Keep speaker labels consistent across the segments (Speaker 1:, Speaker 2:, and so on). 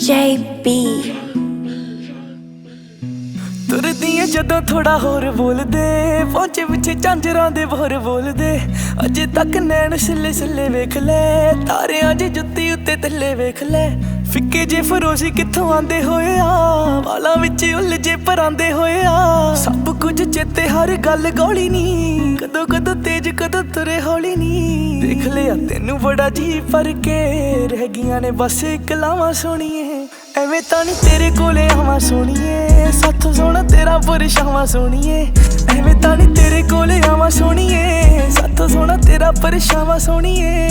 Speaker 1: JB
Speaker 2: ਤੁਰਦੀਆਂ ਜਦੋਂ ਥੋੜਾ ਹੋਰ ਬੋਲਦੇ ਪਹੁੰਚੇ ਪਿੱਛੇ ਝਾਂਜਰਾਂ ਦੇ ਬੋਰ ਬੋਲਦੇ ਅਜੇ ਤੱਕ ਨੈਣ ਸਿੱਲੇ ਸਿੱਲੇ ਵੇਖ ਲੈ ਤਾਰਿਆਂ ਦੀ ਜੁੱਤੀ ਉੱਤੇ ਥੱਲੇ ਵੇਖ ਲੈ ਫਿੱਕੇ ਜੇ ਫਰੋਸ਼ੀ ਕਿੱਥੋਂ ਆਂਦੇ ਹੋਏ ਆ ਵਾਲਾਂ ਵਿੱਚ ਉਲਝੇ ਪਰਾਂਦੇ ਹੋਏ ਆ ਸਭ ਕੁਝ ਚੇਤੇ ਹਰ ਗੱਲ ਗੋਲੀ ਨੀ ਕਦੋਂ ਕਦੋਂ ਤੇਜ਼ ਕਦੋਂ ਤੁਰੇ ਹੌਲੀ ਨੀ ਦੇਖ ਲਿਆ ਤੈਨੂੰ ਬੜਾ ਜੀ ਪਰ ਕੇ ਰਹਿ ਗਈਆਂ ਨੇ ਬਸ ਇੱਕ ਲਾਵਾਂ ਸੋਣੀਏ ਐਵੇਂ ਤਾਂ ਨੀ ਤੇਰੇ ਕੋਲੇ ਆਵਾਂ ਸੋਣੀਏ ਸਾਥੋਂ ਸੋਹਣਾ ਤੇਰਾ ਪਰਛਾਵਾਂ ਸੋਣੀਏ ਐਵੇਂ ਤਾਂ ਨੀ ਤੇਰੇ ਕੋਲੇ ਆਵਾਂ ਸੋਣੀਏ ਸਾਥੋਂ ਸੋਹਣਾ ਤੇਰਾ ਪਰਛਾਵਾਂ ਸੋਣੀਏ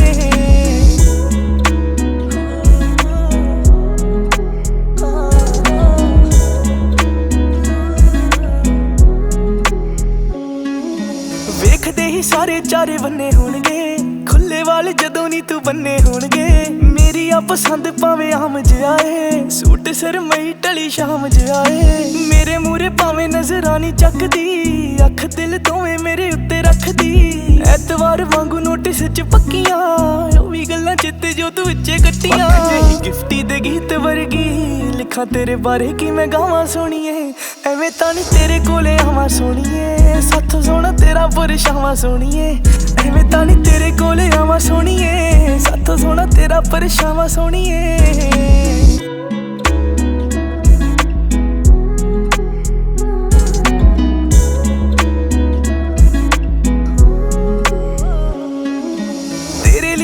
Speaker 2: ਵੇਖਦੇ ਹੀ ਸਾਰੇ ਚਾਰੇ ਬੰਨੇ ਹੋਣਗੇ ਖੁੱਲੇ ਵਾਲ ਜਦੋਂ ਨੀ ਤੂੰ ਬੰਨੇ ਹੋਣਗੇ ਮੇਰੀ ਆ ਪਸੰਦ ਭਾਵੇਂ ਆਮ ਜਿਆਏ ਸੂਟ ਸਰਮਈ ਢਲੀ ਸ਼ਾਮ ਜਿਆਏ ਮੇਰੇ ਮੂਰੇ ਭਾਵੇਂ ਨਜ਼ਰਾਂ ਨੀ ਚੱਕਦੀ ਅੱਖ ਦਿਲ ਦੋਵੇਂ ਮੇਰੇ ਉੱਤੇ ਰੱਖਦੀ ਐਤਵਾਰ ਵਾਂਗੂ ਨੋਟਿਸ ਚ ਪੱਕੀਆਂ ਉਹ ਵੀ ਗੱਲਾਂ ਚਿੱਤੇ ਜੋ ਤੂੰ ਵਿੱਚੇ ਕੱਟੀਆਂ ਗਿਫਟੀ ਦੇ ਗੀਤ ਵਰਗੀ ਲਿਖਾਂ ਤੇਰੇ ਬਾਰੇ ਕੀ ਮੈਂ ਗਾਵਾਂ ਸੋਣੀਏ ਐਵੇਂ ਤਾਂ ਨੀ ਤੇਰੇ ਕੋਲੇ ਆਵਾਂ ਸੋਣੀਏ ਸਾਥੋਂ ਸੋਹਣਾ ਤੇਰਾ ਪਰਛਾਵਾਂ ਸੋਣੀਏ ਐਵੇਂ ਤਾਂ ਨੀ ਤੇਰੇ ਕੋਲੇ ਆਵਾਂ ਸੋਣੀਏ ਸਾਥੋਂ ਸੋਹਣਾ ਤੇਰਾ ਪਰਛਾਵਾਂ ਸੋਣੀਏ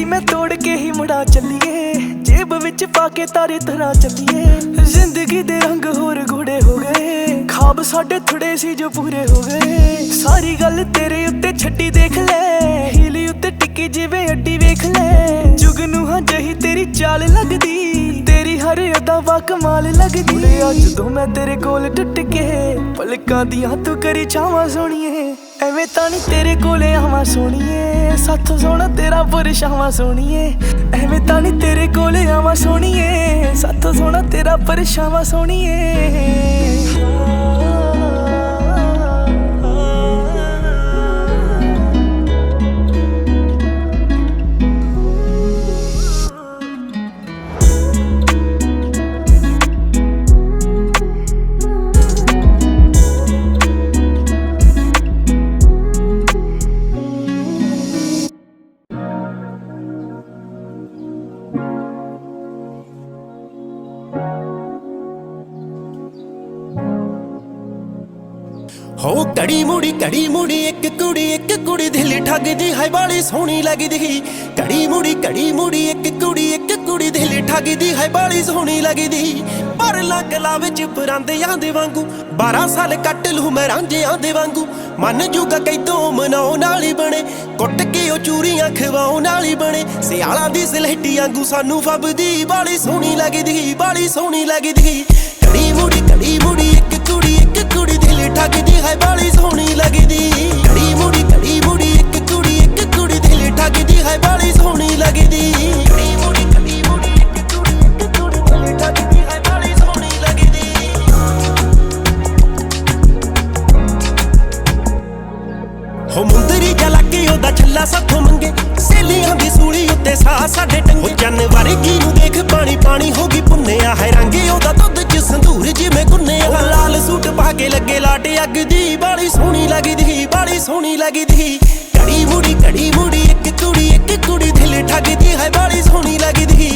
Speaker 2: ਮੈਂ ਤੋੜ ਕੇ ਹੀ ਮੁੜਾ ਚੱਲੀਏ ਜੇਬ ਵਿੱਚ ਪਾ ਕੇ ਤਾਰੇ ਤਰ੍ਹਾਂ ਚੱਲੀਏ ਜ਼ਿੰਦਗੀ ਦੇ ਰੰਗ ਹੋਰ ਗੂੜੇ ਹੋ ਗਏ ਖਾਬ ਸਾਡੇ ਥੋੜੇ ਸੀ ਜੋ ਪੂਰੇ ਹੋ ਗਏ ਸਾਰੀ ਗੱਲ ਤੇਰੇ ਉੱਤੇ ਛੱਡੀ ਦੇਖ ਲੈ ਹੀਲੀ ਉੱਤੇ ਟਿੱਕੀ ਜਿਵੇਂ ਅੱਡੀ ਵੇਖ ਲੈ ਜੁਗਨੂ ਹਾਂ ਜਹੀ ਤੇਰੀ ਚਾਲ ਲੱਗਦੀ ਤੇਰੀ ਹਰ ਅਦਾ ਵਾ ਕਮਾਲ ਲੱਗਦੀ ਉੜਿਆ ਜਦੋਂ ਮੈਂ ਤੇਰੇ ਕੋਲ ਟੁੱਟ ਕੇ ਪਲਕਾਂ ਦੀਆਂ ਤੂੰ ਕਰੀ ਛਾਵਾਂ ਸੋਣੀਏ ਐਵੇਂ ਤਾਂ ਨੀ ਤੇਰੇ ਕੋਲੇ ਆਵਾਂ ਸੋਣੀਏ ਸਾਥੋਂ ਸੋਹਣਾ ਤੇਰਾ ਪਰਛਾਵਾਂ ਸੋਣੀਏ ਐਵੇਂ ਤਾਂ ਨੀ ਤੇਰੇ ਕੋਲੇ ਆਵਾਂ ਸੋਣੀਏ ਸਾਥੋਂ ਸੋਹਣਾ ਤੇਰਾ ਪਰਛਾਵਾਂ ਸੋਣੀਏ
Speaker 3: ਹੋ ਘੜੀ ਮੁੜੀ ਇੱਕ ਕੁੜੀ ਦਿਲ ਠੱਗਦੀ ਹੈ ਬਾਲੀ ਸੋਹਣੀ ਲੱਗਦੀ ਘੜੀ ਮੁੜੀ ਇੱਕ ਕੁੜੀ ਦਿਲ ਠੱਗਦੀ ਹੈ ਬਾਲੀ ਸੋਹਣੀ ਲੱਗਦੀ ਪਰ ਲੱਗਲਾ ਵਿੱਚ ਪਰਾਂਦਿਆਂ ਦੇ ਵਾਂਗੂ 12 ਸਾਲ ਕੱਟ ਲੂ ਮੈਂ ਰਾਂਝਿਆਂ ਦੇ ਵਾਂਗੂ ਮਨ ਜੂਗਾ ਕੈਦੋਂ ਮਨਾਉਣ ਵਾਲੀ ਬਣੇ ਕੁੱਟ ਕੇ ਉਹ ਚੂਰੀਆਂ ਖਵਾਉਣ ਵਾਲੀ ਬਣੇ ਸਿਆਲਾਂ ਦੀ ਸਲੇਟੀ ਵਾਂਗੂ ਸਾਨੂੰ ਫੱਬਦੀ ਬਾਲੀ ਸੋਹਣੀ ਲੱਗਦੀ ਘੜੀ ਮੁੜੀ ਇੱਕ ਕੁੜੀ ਦਿਲ ਠੱਗਦੀ ਹੈ ਬਾਲੀ ਸੋਹਣੀ ਲੱਗਦੀ ਘੜੀ ਮੁੜੀ ਇੱਕ ਕੁੜੀ ਦਿਲ ਠੱਗਦੀ ਹੈ ਬਾਲੀ ਸੋਹਣੀ ਲੱਗਦੀ ਘੜੀ ਮੁੜੀ ਇੱਕ ਕੁੜੀ ਦਿਲ ਠੱਗਦੀ ਹੈ ਬਾਲੀ ਸੋਹਣੀ ਲੱਗਦੀ ਹੋ ਮੁੰਦਰੀ ਜਲਾ ਕੇ ਉਹਦਾ ਛੱਲਾ ਸਾਥੋਂ ਮੰਗੇ ਸੇਲੀਆਂ ਦੀ ਸੂਲੀ ਉੱਤੇ ਸਾਹ ਸਾਡੇ ਟੰਗੇ ਚੰਨ ਵਰਗੀ ਨੂੰ ਦੇਖ ਪਾਣੀ ਹੋ ਗਈ ਪੁੰਨਿਆ ਹੈ ਰੰਗ ਉਹਦਾ ਦੁੱਧ ਚ ਸੰਧੂਰ ਜਿਵੇਂ ਗੁੰਨਿਆ ਲਾਲ ਸੂਟ ਪਾ ਕੇ ਲੱਗੇ ਲਾਟ ਅੱਗ ਦੀ ਬਾਲੀ ਸੋਹਣੀ ਲੱਗਦੀ ਘੜੀ ਮੁੜੀ ਇੱਕ ਕੁੜੀ ਦਿਲ ਠੱਗਦੀ ਹੈ ਬਾਲੀ ਸੋਹਣੀ ਲੱਗਦੀ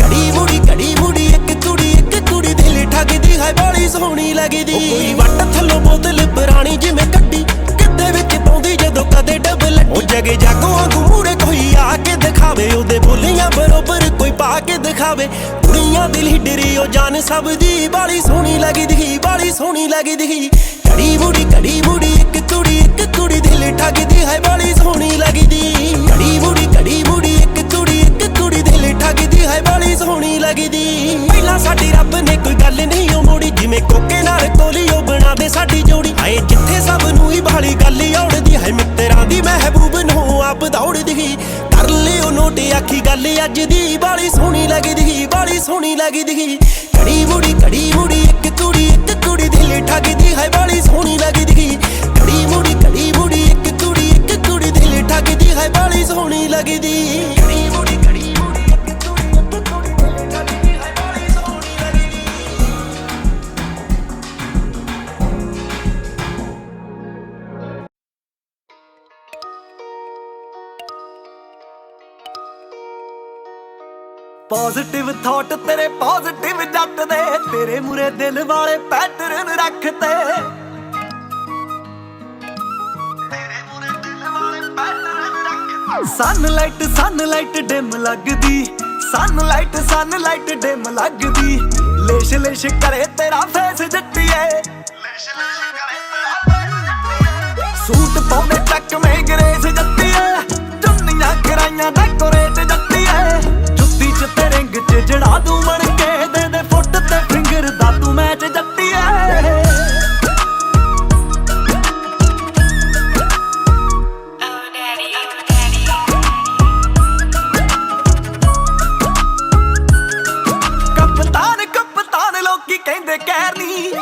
Speaker 3: ਘੜੀ ਮੁੜੀ ਇੱਕ ਕੁੜੀ ਦਿਲ ਠੱਗਦੀ ਹੈ ਬਾਲੀ ਸੋਹਣੀ ਲੱਗਦੀ ਕੋਈ ਵੱਟ ਥੱਲੋਂ ਬੋਤਲ ਪੁਰਾਣੀ ਜਿਵੇਂ ਕੱਢੀ ਕਿੱਦੇ ਵਿੱਚ ਪਾਉਂਦੀ ਜਦੋਂ ਕਦੇ ਡਬਲ ਉਹ ਜਗੇ ਜਾਗੋ ਵਾਂਗੂ ਮੂਰੇ ਕੋਈ ਆ ਕੇ ਦਿਖਾਵੇ ਉਹਦੇ ਬੋਲੀਆਂ ਬਰੋਬਰ ਕੋਈ ਪਾ ਕੇ ਦਿਖਾਵੇ ਕੁੜੀਆਂ ਦਿਲ ਹੀ ਡਰੀ ਉਹ ਜਾਨ ਸਭ ਦੀ ਬਾਲੀ ਸੋਹਣੀ ਲੱਗਦੀ ਘੜੀ ਮੁੜੀ ਇੱਕ ਕੁੜੀ ਦਿਲ ਠੱਗਦੀ ਹੈ ਬਾਲੀ ਸੋਹਣੀ ਲੱਗਦੀ ਘੜੀ ਮੁੜੀ ਇੱਕ ਕੁੜੀ ਦਿਲ ਠੱਗਦੀ ਹੈ ਬਾਲੀ ਸੋਹਣੀ ਲੱਗਦੀ ਪਹਿਲਾਂ ਸਾਡੀ ਰੱਬ ਨੇ ਕੋਈ ਗੱਲ ਨਹੀਂ ਉਹ ਮੋੜੀ ਜਿਵੇਂ ਕੋਕੇ ਨਾਲ ਕੋਲੀ ਉਹ ਬਣਾ ਦੇ ਸਾਡੀ ਜੋੜੀ ਹਾਏ ਜਿੱਥੇ ਸਭ ਨੂੰ ਹੀ ਬਾਲੀ ਗੱਲ ਔੜਦੀ ਹੈ ਮਿੱਤਰਾਂ ਦੀ ਮਹਿਬੂਬ ਨੂੰ ਆਪ ਦੌੜਦੀ ਕਰ ਲਿਓ ਨੋਟ ਆਖੀ ਗੱਲ ਅੱਜ ਦੀ ਬਾਲੀ ਸੋਹਣੀ ਲੱਗਦੀ ਘੜੀ ਮੁੜੀ ਇੱਕ ਕੁੜੀ ਦਿਲ ਠੱਗਦੀ ਹੈ ਬਾਲੀ ਸੋਹਣੀ ਲੱਗਦੀ ਘੜੀ ਮੁੜੀ ਇੱਕ ਕੁੜੀ ਦਿਲ ਠੱਗਦੀ ਹੈ ਬਾਲੀ ਸੋਹਣੀ ਲੱਗਦੀ ਘੜੀ ਮੁੜੀ ਇੱਕ ਕੁੜੀ ਦਿਲ ਠੱਗਦੀ ਹੈ ਬਾਲੀ ਸੋਹਣੀ ਲੱਗਦੀ
Speaker 2: ਪੋਜ਼ਿਟਿਵ ਥਾਟ ਤੇਰੇ ਪੋਜ਼ਿਟਿਵ ਜੱਟ ਦੇ, ਤੇਰੇ ਮੂਰੇ ਦਿਲ ਵਾਲੇ ਪੈਟਰਨ ਰੱਖਤੇ, ਤੇਰੇ ਮੂਰੇ ਦਿਲ ਵਾਲੇ ਪੈਟਰਨ ਰੱਖਤੇ। ਸਨਲਾਈਟ ਡਿਮ ਲੱਗਦੀ, ਸਨਲਾਈਟ ਡਿਮ ਲੱਗਦੀ, ਲੇਸ਼ ਲੇਸ਼ ਕਰੇ ਤੇਰਾ ਫੇਸ ਜੱਟੀਏ, ਲੇਸ਼ ਲੇਸ਼ ਕਰੇ ਤੇਰਾ ਫੇਸ ਜੱਟੀਏ। ਸੂਟ ਪਾਉਂਦੇ ਚੱਕਵੇਂ ਗਰੇਸ ਜੱਟੀਏ, ਚੁੰਨੀਆਂ ਕਰਾਈਆਂ ਡੈਕੋਰੇਟ ਜੱਟੀਏ, ਜੁੱਤੀ ਚ ਤੇ ਰਿੰਗ ਚ ਜੜਾ ਦੂੰ ਬਣ ਕੇ, ਦੇ ਫੁੱਟ ਤੇ ਫਿੰਗਰ ਦਾ ਤੂੰ ਮੈਚ ਜੱਟੀਏ। ਕਪਤਾਨ ਲੋਕੀ ਕਹਿੰਦੇ ਕਹਿਰ ਨੀ,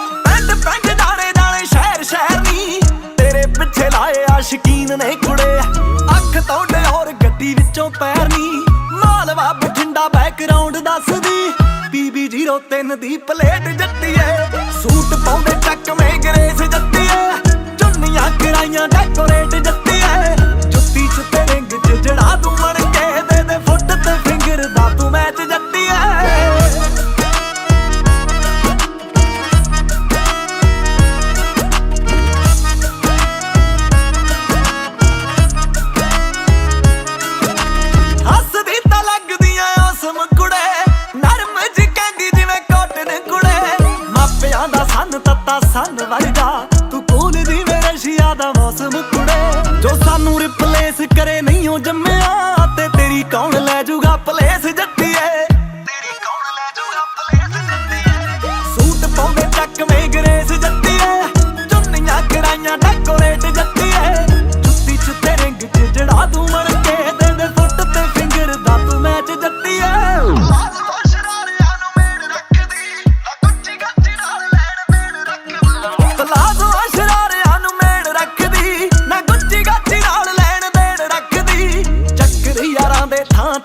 Speaker 2: ਪਿੰਡ ਦਾਣੇ ਸ਼ਹਿਰ ਨੀ, ਤੇਰੇ ਪਿੱਛੇ ਲਾਏ ਆਸ਼ਕੀਨ ਨੇ ਕੁੜੇ, ਅੱਖ ਤੋਂ ਡਿਓਰ ਗੱਡੀ ਵਿੱਚੋਂ ਪੈਰ ਨੀ, ਮਾਲਵਾ ਬਠਿੰਡਾ ਬੈਕਗ੍ਰਾਉਂਡ ਦੱਸਦੀ, PB03 ਦੀ ਪਲੇਟ ਜੱਟੀਏ, ਸੂਟ ਪਾਉਂਦੇ ਚੱਕਵੇਂ ਗਰੇਸ ਜੱਟੀਏ, ਚੁੰਨੀਆਂ ਕਰਾਈਆਂ ਡੈਕੋਰੇਟ ਜੱਟੀਏ, ਜੁੱਤੀ ਚ ਤੇ ਰਿੰਗ ਚ ਜੜਾ ਦੂੰ ਬਣ ਕੇ, ਦੇ ਫੁੱਟ ਤੇ ਫਿੰਗਰ ਦਾ ਤੂੰ ਮੈਚ ਜੱਟੀਏ। ਸੰਨ ਵਰਗਾ ਤੂੰ ਕੋਲ ਜਿਵੇਂ ਰਸ਼ੀਆ ਦਾ ਮੌਸਮ ਕੁੜੇ, ਜੋ ਸਾਨੂੰ ਰਿਪਲੇਸ ਕਰੇ ਨਹੀਂ ਹੋ ਜੰਮਿਆ, ਤੇ ਤੇਰੀ ਕੌਣ ਲੈ ਜੂਗਾ ਪਲੇਸ ਜੱਟੀਏ, ਤੇਰੀ ਕੌਣ ਲੈ ਜੂਗਾ ਪਲੇਸ ਜੱਟੀਏ। ਸੂਟ ਪਾਉਂਦੇ ਚੱਕਵੇਂ ਗਰੇਸ ਜੱਟੀਏ, ਚੁੰਨੀਆਂ ਕਰਾਈਆਂ ਡੈਕੋਰੇਟ ਜੱਟੀਏ, ਜੁੱਤੀ ਚ ਤੇ ਰਿੰਗ ਚ ਜੜਾ ਦੂੰ ਬਣ ਕੇ, ਦੇ ਫੁੱਟ ਤੇ ਫਿੰਗਰ ਦਾ ਤੂੰ ਮੈਚ ਜੱਟੀਏ।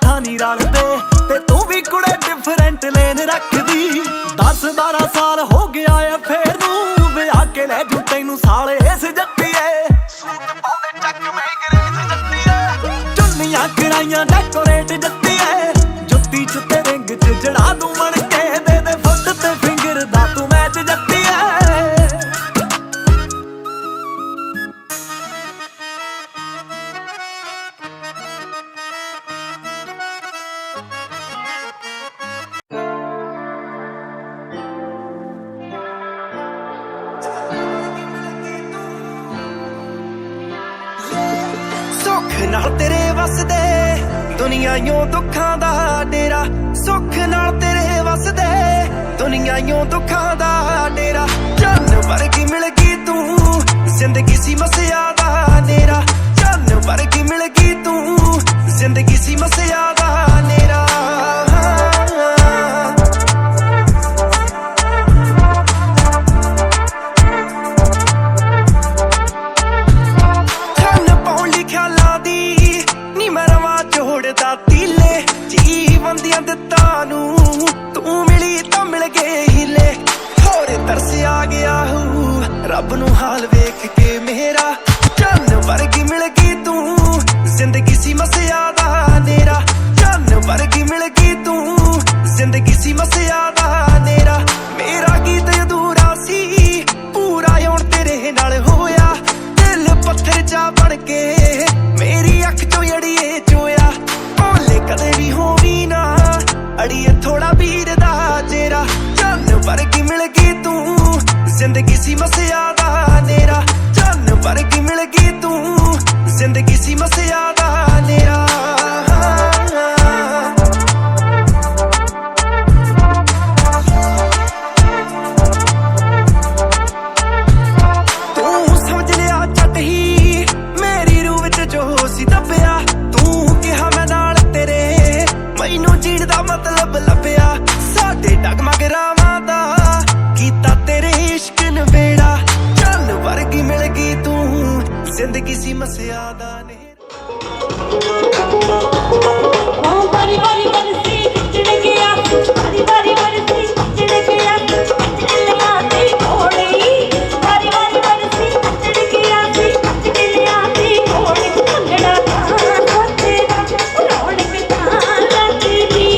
Speaker 2: ਥਾਂ ਨੀ ਰਲਦੇ, ਤੇ ਤੂੰ ਵੀ ਕੁੜੇ ਡਿਫਰੈਂਟ ਲੇਨ ਰੱਖਦੀ, 10-12 ਸਾਲ ਹੋ ਗਿਆ ਆ ਫੇਰ ਨੂੰ, ਵਿਆਹ ਕੇ ਲੈ ਜੂ ਤੈਨੂੰ ਸਾਲੇ ਇਸ ਜੱਟੀਏ, ਸੂਟ ਪਾਉਂਦੇ ਚੱਕਵੇਂ ਗਰੇਸ ਜੱਟੀਏ, ਚੁੰਨੀਆਂ ਕਰਾਈਆਂ ਡੈਕੋਰੇਟ ਜੱਟੀਏ, ਜੁੱਤੀ ਚ ਤੇ ਰਿੰਗ ਚ ਜੜਾ ਦੂੰ ਬਣ ਕੇ, ਦੇ ਫੁੱਟ ਤੇ ਫਿੰਗਰ ਦਾ ਤੂੰ ਮੈਚ ਜੱਟੀਏ। ਸੁੱਖ ਨਾਲ ਤੇਰੇ ਵਸਦੇ ਦੁਨੀਆਈਓ ਦੁੱਖਾਂ ਦਾ ਡੇਰਾ, ਸੁੱਖ ਨਾਲ ਤੇਰੇ ਵਸਦੇ ਦੁਨੀਆਈਓ ਦੁੱਖਾਂ ਦਾ ਡੇਰਾ, ਚੰਨ ਵਰਗੀ ਮਿਲ ਗਈ ਤੂੰ, ਜ਼ਿੰਦਗੀ ਸੀ ਮਸਿਆ ਦਾ ਹਨੇਰਾ, ਚੰਨ ਵਰਗੀ ਮਿਲ ਗਈ ਤੂੰ, ਜ਼ਿੰਦਗੀ ਸੀ ਮਸਿਆ ਦਾ ਹਨੇਰਾ। ਜੀਵਨ ਦੀਆਂ ਦਿੱਤਾਂ ਨੂੰ ਤੂੰ ਮਿਲੀ ਤਾਂ ਮਿਲ ਗਏ ਹੀਲੇ, ਹੋਰ ਤਰਸ ਆ ਗਿਆ ਹੂ ਰੱਬ ਨੂੰ ਹਾਲ ਵੇਖ ਕੇ ਮੇਰਾ, ਚੰਨ ਵਰਗੀ ਮਿਲ ਗਈ ਤੂੰ, ਜ਼ਿੰਦਗੀ ਸੀ ਮਸਿਆ ਦਾ ਹਨੇਰਾ, ਚੰਨ ਵਰਗੀ ਮਿਲ ਗਈ ਤੂੰ, ਜ਼ਿੰਦਗੀ ਸੀ ਮਸਿਆ ਦਾ ਹਨੇਰਾ। ਮੇਰਾ ਗੀਤ ਅਧੂਰਾ ਸੀ ਪੂਰਾ ਹੁਣ ਤੇਰੇ ਨਾਲ ਹੋਇਆ, ਦਿਲ ਪੱਥਰ ਜਾ ਬਣ ਕੇ ਮੇਰੀ ਅੱਖ ਚੋਂ ਅੜੀਏ ਚੋਇਆ, ਭੋਲੇ ਕਦੇ ਵੀ ਹੋਵੀ ਨਾ ਅੜੀਏ ਥੋੜਾ ਵੀਰ ਦਾ ਚਿਹਰਾ, ਚੰਨ ਵਰਗੀ ਮਿਲ ਗਈ ਤੂੰ, ਜ਼ਿੰਦਗੀ ਸੀ ਮਸਿਆ ਦਾ ਹਨੇਰਾ, ਚੰਨ ਵਰਗੀ ਮਿਲ ਗਈ ਤੂੰ, ਜ਼ਿੰਦਗੀ ਸੀ ਮਸਿਆ ਦਾ ਹਨੇਰਾ। ਤੂੰ ਸਮਝ ਲਿਆ ਝੱਟ ਹੀ ਮੇਰੀ ਰੂਹ ਵਿੱਚ ਜੋ ਸੀ ਦੱਬਿਆ, ਤੂੰ ਕਿਹਾ ਮੈਂ ਨਾਲ ਤੇਰੇ ਮੈਨੂੰ ਜੀਣ ਦਾ ਮਤਲਬ ਲੱਭਿਆ, ਸਾਡੇ ਡਗਮਗ ਰਾਵਾਂ ਦਾ ਕੀਤਾ ਤੇਰੇ ਇਸ਼ਕ ਨਵੇੜਾ, ਚੰਨ ਵਰਗੀ ਮਿਲ ਗਈ ਤੂੰ, ਜ਼ਿੰਦਗੀ ਸੀ ਮਸਿਆ ਦਾ ਹਨੇਰਾ।
Speaker 1: ਬਾਰੀ ਬਾਰੀ ਬਰਸੀ ਚਿੜ ਗਿਆ, ਬਾਰੀ ਬਾਰੀ ਬਰਸੀ ਚਿੜ ਗਿਆ, ਚੱਲਿਆ ਦੀ ਘੋੜੀ, ਬਾਰੀ ਬਾਰੀ ਬਰਸੀ ਚਿੜ ਗਿਆ ਸੀ, ਚੱਲਿਆ ਦੀ ਘੋੜੀ, ਭੰਗੜਾ ਤਾਂ ਸੱਚੇ ਦਾ ਰੌਣਕ ਤਾਂ ਲੱਗਦੀ,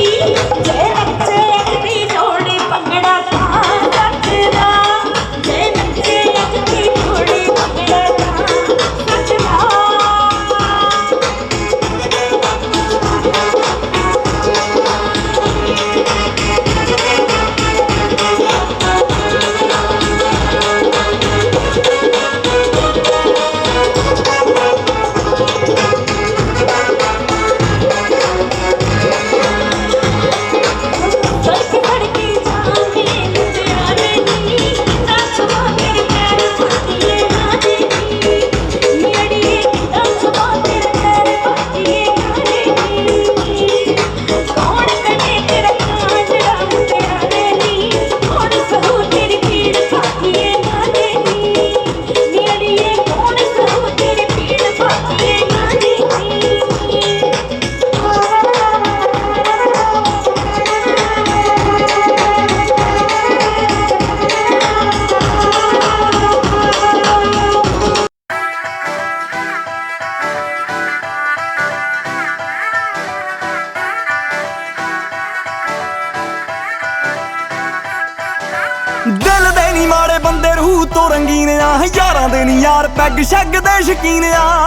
Speaker 2: ਤੋਂ ਰੰਗੀਨ ਆ ਯਾਰਾਂ ਦੇ ਨੀ ਯਾਰ ਪੈਗ ਸ਼ੈਗ ਦੇ ਸ਼ਕੀਨ ਆ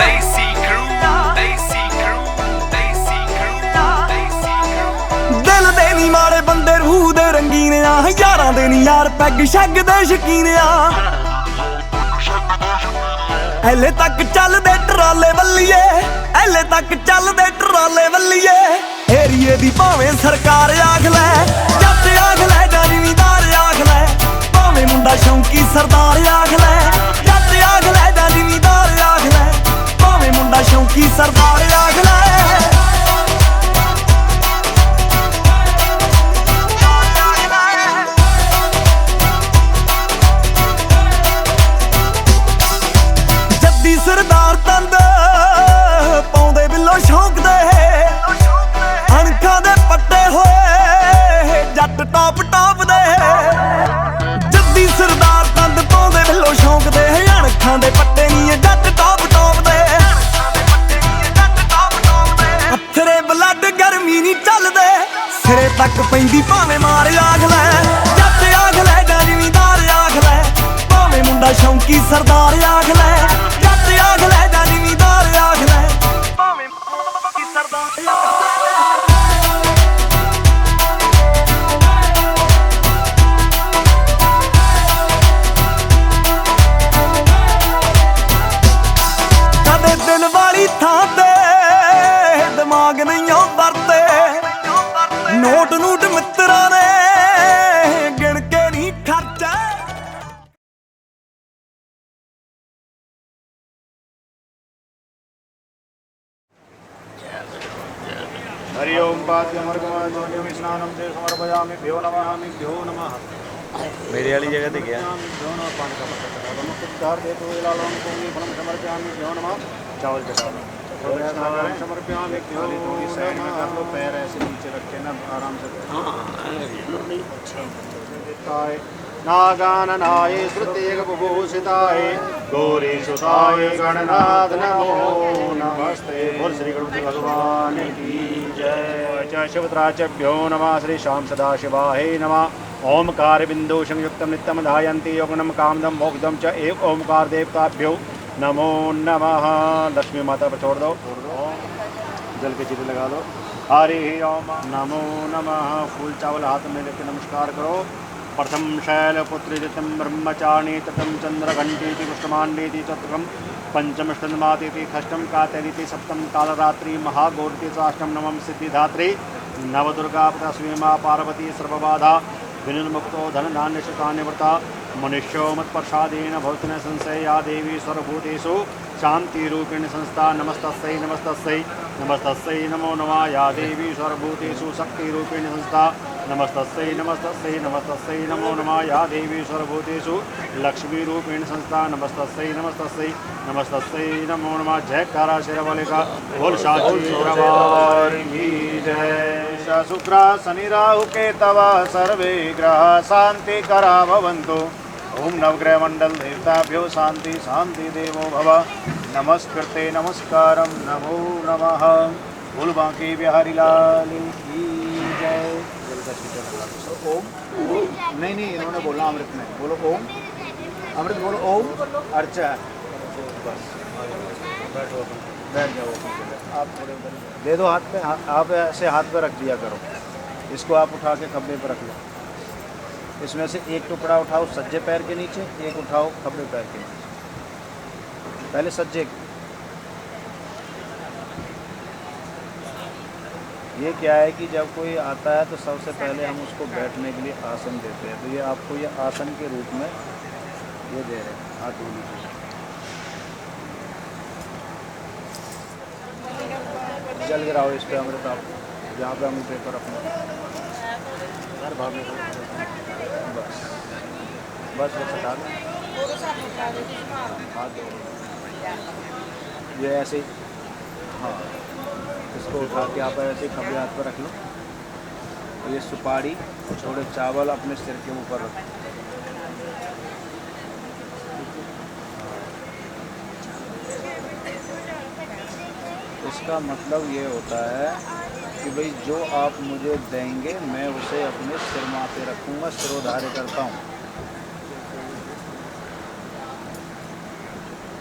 Speaker 2: ਦਿਲ ਦੇ ਨੀ ਮਾੜੇ ਬੰਦੇ ਰੂਹ ਦੇ ਰੰਗੀਨ ਆ ਯਾਰਾਂ ਦੇ ਨੀ ਯਾਰ ਪੈਗ ਸ਼ੈਗ ਦੇ ਸ਼ਕੀਨ ਆ ਐਲੇ ਤੱਕ ਚੱਲਦੇ ਟਰਾਲੇ ਵੱਲੀਏ ਐਲੇ ਤੱਕ ਚੱਲਦੇ ਟਰਾਲੇ ਵੱਲੀਏ ਏਰੀਏ ਦੀ ਭਾਵੇਂ ਸਰਕਾਰ ਆਖ ਲੈ ਜੱਟ ਆਖ ਲੈ ਜਾਂ ਜ਼ਿਮੀਂਦਾਰ ਆਖ ਲੈ ਭਾਵੇਂ ਮੁੰਡਾ ਸ਼ੌਂਕੀ ਸਰਦਾਰ ਆਖ ਲੈ ਜੱਟ ਆਖ ਲੈ ਜਾਂ ਜ਼ਿਮੀਂਦਾਰ ਆਖ ਲੈ ਭਾਵੇਂ ਮੁੰਡਾ ਸ਼ੌਂਕੀ ਸਰਦਾਰ ਆਖ ਲੈ ਸਰਦਾਰ ਤੰਦ ਪਾਉਂਦੇ ਬਿੱਲੋ ਸ਼ੌਂਕ ਦੇ ਅਣਖਾਂ ਦੇ ਪੱਟੇ ਹੋਏ ਜੱਟ ਟੌਪ ਟੌਪ ਦੇ ਜੱਦੀ ਸਰਦਾਰ ਤੰਦ ਪਾਉਂਦੇ ਬਿੱਲੋ ਸ਼ੌਂਕ ਦੇ ਅਣਖਾਂ ਦੇ ਪੱਟੇ ਨਹੀਂ ਜੱਟ ਟੌਪ ਟੌਪ ਦੇ ਅੱਥਰੇ ਬਲੱਡ ਗਰਮੀ ਨਹੀਂ ਚੱਲਦੇ ਸਿਰੇ ਤੱਕ ਪੈਂਦੀ ਭਾਵੇਂ ਮਾਰ ਆਖ ਲੈ ਜੱਟ ਆਖ ਲੈ ਜਾਂ ਜ਼ਿਮੀਂਦਾਰ ਆਖ ਲੈ ਭਾਵੇਂ ਮੁੰਡਾ ਸ਼ੌਂਕੀ ਸਰਦਾਰ ਆਖ ਲੈ ਆਖ ਲੈ ਜਾਂ ਜ਼ਿਮੀਂਦਾਰ ਆਖ ਲੈ ਭਾਵੇਂ ਕੀ ਸਰਦਾਰ ਕਦੇ ਦਿਲ ਵਾਲੀ ਥਾਂ ਤੇ ਦਿਮਾਗ ਨਹੀਂ ਵਰਤੇ ਨੋਟ ਨੂਟ ਮਿੱਤਰਾਂ ਨੇ ਗਿਣ ਕੇ ਨਹੀਂ ਖਰਚਾ
Speaker 4: हरि ओम पाद्यमर्गम स्नानम से समर्पयामि भ्यो नमः
Speaker 5: मेरे वाली जगह पे गया
Speaker 4: पानी का पत्थर दे तो लालों को फलम समर्पयामि भ्यो नमः चावल चढ़ा समर्पयामि भ्यो थोड़ी साइड में कर लो पैर ऐसे नीचे रख के ना आराम से नागाननाय श्रुतेग विभूषिताय गौरी सुताय गणनाथ नमो नमस्ते बोल श्री गणपति भगवान की जय शिवत्राचभ्यो नमः श्री श्याम सदाशिवाय नमः ओमकार बिंदु संयुक्तं नित्यं धायन्ति योगनं कामदं मोक्षदं च एक ओमकार देवताभ्यो नमो नमः लक्ष्मी माता पर छोड़ दो जल के चित्र लगा दो हरि ओम नमो नमः फूल चावल हाथ में लेकर नमस्कार करो प्रथम शैलपुत्री ऋतं ब्रह्मचारिणी ततं चंद्रघंटीति पुष्टमांडीति चतुर्थं पंचम स्कंदमातीति षष्ठं कातरीति सप्तम कालरात्रि महागौरीति साष्टम नवम सिद्धिधात्री नवदुर्गा तस्मै मां पार्वती सर्वबाधा विनिर्मुक्तो धनधान्यशतान्यव्रता मनुष्यो मत्प्रसादेन भवति न संशय या देवी सर्वभूतेषु शांतिरूपिणी संस्था नमस्तस्यै नमस्तस्यै नमस्तस्यै नमो नमः या देवी सर्वभूतेषु शक्तिरूपिणी संस्था नमस्तस्यै नमस्तस्यै नमस्तस्यै नमो नमः या देवी सर्वभूतेषु लक्ष्मीरूपिणी संस्था नमस्तस्यै नमस्तस्यै नमस्तस्यै नमो नमः जयकारा शेरवाले का बोल साची दरबार की जय शुक्र शनि राहु केतव सर्वे ग्रह शांति करा भवन्तु ओम नवग्रह मंडल देवताभ्यो शांति शांति देवो भव नमस्कृते नमस्कारम नमो नमः बोल बांके बिहारी लाल की जय। ओम नहीं इन्होंने बोला अमृत में बोलो ओम अमृत बोलो ओम अर्चा बस बैठो बैठ जाओ आप थोड़े दे दो हाथ पे आप ऐसे हाथ पे रख दिया करो इसको आप उठा के खब्बे पर रख लो इसमें से एक टुकड़ा उठाओ सज्जे पैर के नीचे एक उठाओ खब्बे पैर के नीचे पहले सज्जे ये क्या है कि जब कोई आता है तो सबसे पहले हम उसको बैठने के लिए आसन देते हैं तो ये आपको ये आसन के रूप में ये दे रहे हैं हाथ धो लीजिए जल गिराओ इस पे अमृत आप जहाँ पे अमृत पेपर अपना सर भाव में बस बस वो हटा दो हाथ धो ये ऐसे हाँ इसको उठा के आप ऐसे खब्बे हाथ पर रख लो ये सुपारी थोड़े चावल अपने सिर के ऊपर रखो इसका मतलब ये होता है कि भाई जो आप मुझे देंगे मैं उसे अपने सिर माथे रखूँगा सिरोधार्य करता हूँ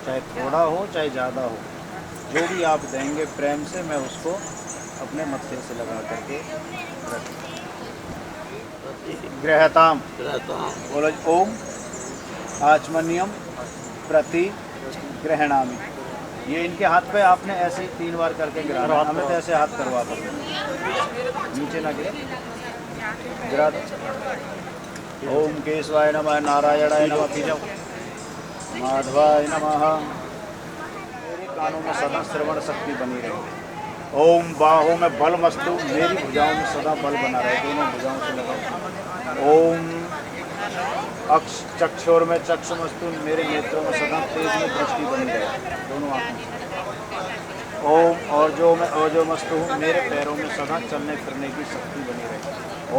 Speaker 4: चाहे थोड़ा हो चाहे ज़्यादा हो, जो भी आप देंगे प्रेम से मैं उसको अपने मत्थे से लगा करके रख गृहताम बोलो ओम आचमनियम प्रति ग्रहणामी। ये इनके हाथ पे आपने ऐसे ही 3 बार करके गिराना, हमें तो ऐसे हाथ करवा दो, नीचे ना गिरे, गिरा दो। ओम केशवाय नमः, नारायणाय नमः, पी जाओ, माधवाय नमः। मेरे कानों में सदा श्रवण शक्ति बनी रहे। ओम बाहों में बल मस्तु, मेरी भुजाओं में सदा बल बना रहे, दोनों भुजाओं से लगाओ। ओम अक्ष चक्षुर में चक्षुमस्तु, मेरे नेत्रों में सदा तेज में दृष्टि बनी रहे, दोनों आंखें। ओम और जो मैं ओजो मस्तु हूँ, मेरे पैरों में सदा चलने फिरने की शक्ति बनी रहे।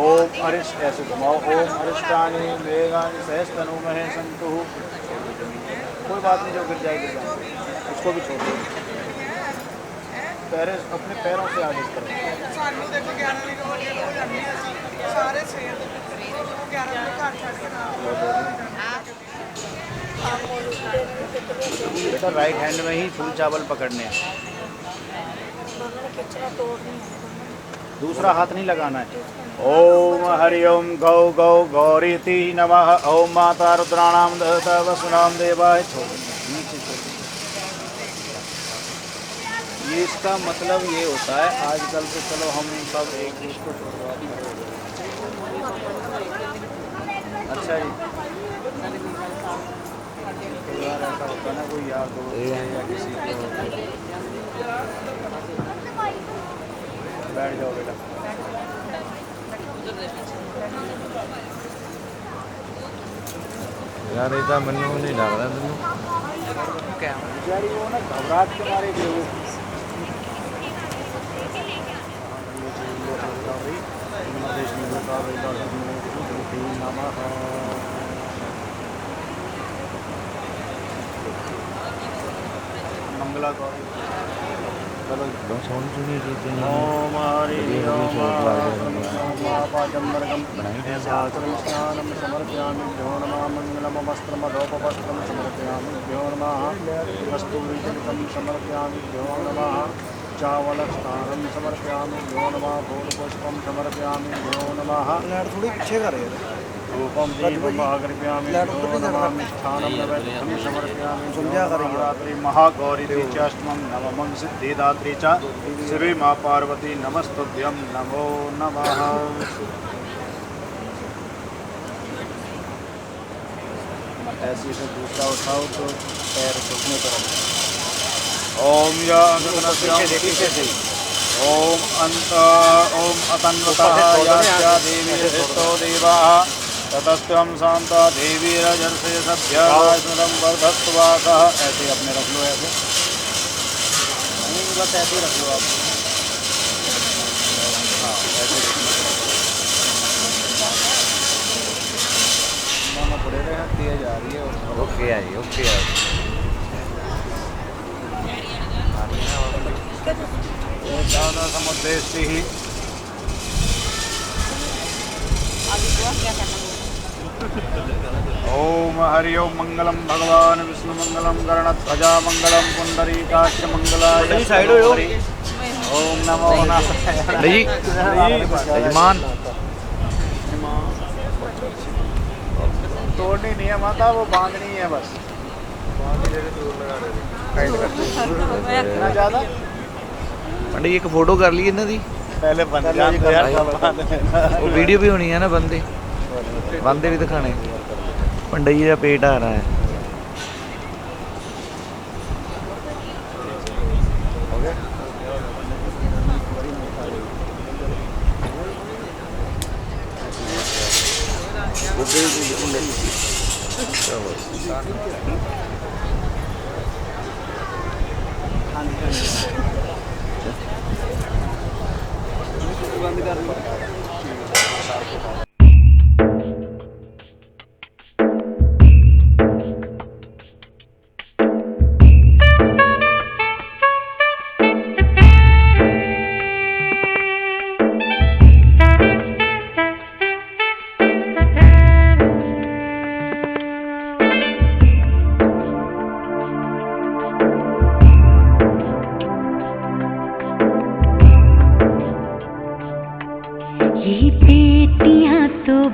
Speaker 4: ओम अरिष्ट, ऐसे घुमाओ। ओम अरिष्टानी वेगानी सहस्तनु महे संतु, कोई बात नहीं, जो गिर जाए उसको भी छोड़ दो, पैरे अपने पैरों से आगे करो।
Speaker 6: ਸਾਨੂੰ ਦੇਖੋ 11 ਵਜੇ ਹੋ ਜਾਂਦੇ ਅਸੀਂ ਸਾਰੇ ਸਵੇਰ ਦੇ 11 ਵਜੇ ਘਰ ਛੱਡ ਕੇ
Speaker 4: बेटा राइट हैंड में ही फूल चावल पकड़ने हैं, दूसरा हाथ नहीं लगाना है। ओम हरि ओम गौ गौ गौरीति नमः। ओम माता रुद्राणाम दहता वसुनाम देवाय। नीचे ये इसका मतलब ये होता है, आजकल तो चलो हम सब एक दूसरे को छोड़वाते हैं। अच्छा जी, कई बार ऐसा होता है ना, कोई यार दोस्त या किसी को। बैठ जाओ बेटा।
Speaker 5: यार ਇਹ ਤਾਂ ਮੈਨੂੰ ਨਹੀਂ ਲੱਗਦਾ ਤੈਨੂੰ
Speaker 4: बेचारी वो ना घबराहट के मारे गए वो। मंगला गौरी चलो
Speaker 5: बस ਹੁਣ ਸੁਣੀ ਜੀ
Speaker 4: ओम हरि ओम पाचम्बरकं स्नानं समर्पयामि भ्यो नमः। मंगलम वस्त्रमधोपवस्त्रं समर्पयामि भ्यो नमः। कस्तूरीजनकं समर्पयामि भ्यो नमः। चावलस्नानं समर्पयामि भ्यो नमः। फूलपुष्पं समर्पयामि भ्यो नमः। थोड़ी पीछे कर रूपम दीपम कृपयामि भ्यो नमः। मिष्ठानं नैवेद्यं समर्पयामि नवरात्रि महागौरी च नवमं सिद्धिदात्री च श्री माँ पार्वती नमस्तुभ्यं नमो नमः। ऐसे से दूसरा उठाओ तो पैर घुटने पर ओम या पीछे से ओम अंत ओम अतन्वतः या देवी हृतो देवा ततस्त्वं शांता देवी रजर्षे सभ्या स्मृतं वर्धत्वासः। ऐसे अपने रख लो, ऐसे बस ऐसे ही रख लो आप। हाँ ऐसे मामा पड़े रहे हैं, तेज आ रही है।
Speaker 5: ओके आई ओके आई
Speaker 4: ज़्यादा समुद्देश्य ही ओम हरि ओम मंगलम भगवान विष्णु मंगलम गरुड़ध्वजा मंगलम पुंडरीकाक्ष मंगलाय साइड हो। ओम नमो नारायण
Speaker 5: जी यजमान
Speaker 4: तोड़नी नहीं है माता, वो बांधनी है बस। इतना ज़्यादा
Speaker 5: पंडित जी एक फोटो कर ली ਇਹਨਾਂ ਦੀ
Speaker 4: पहले बंद यार,
Speaker 5: ਉਹ ਵੀਡੀਓ ਵੀ ਹੋਣੀ ਹੈ ਨਾ ਬੰਦੇ ਵੀ ਦਿਖਾਣੇ। पंडित जी का पेट आ रहा है।
Speaker 4: बंद कर लो।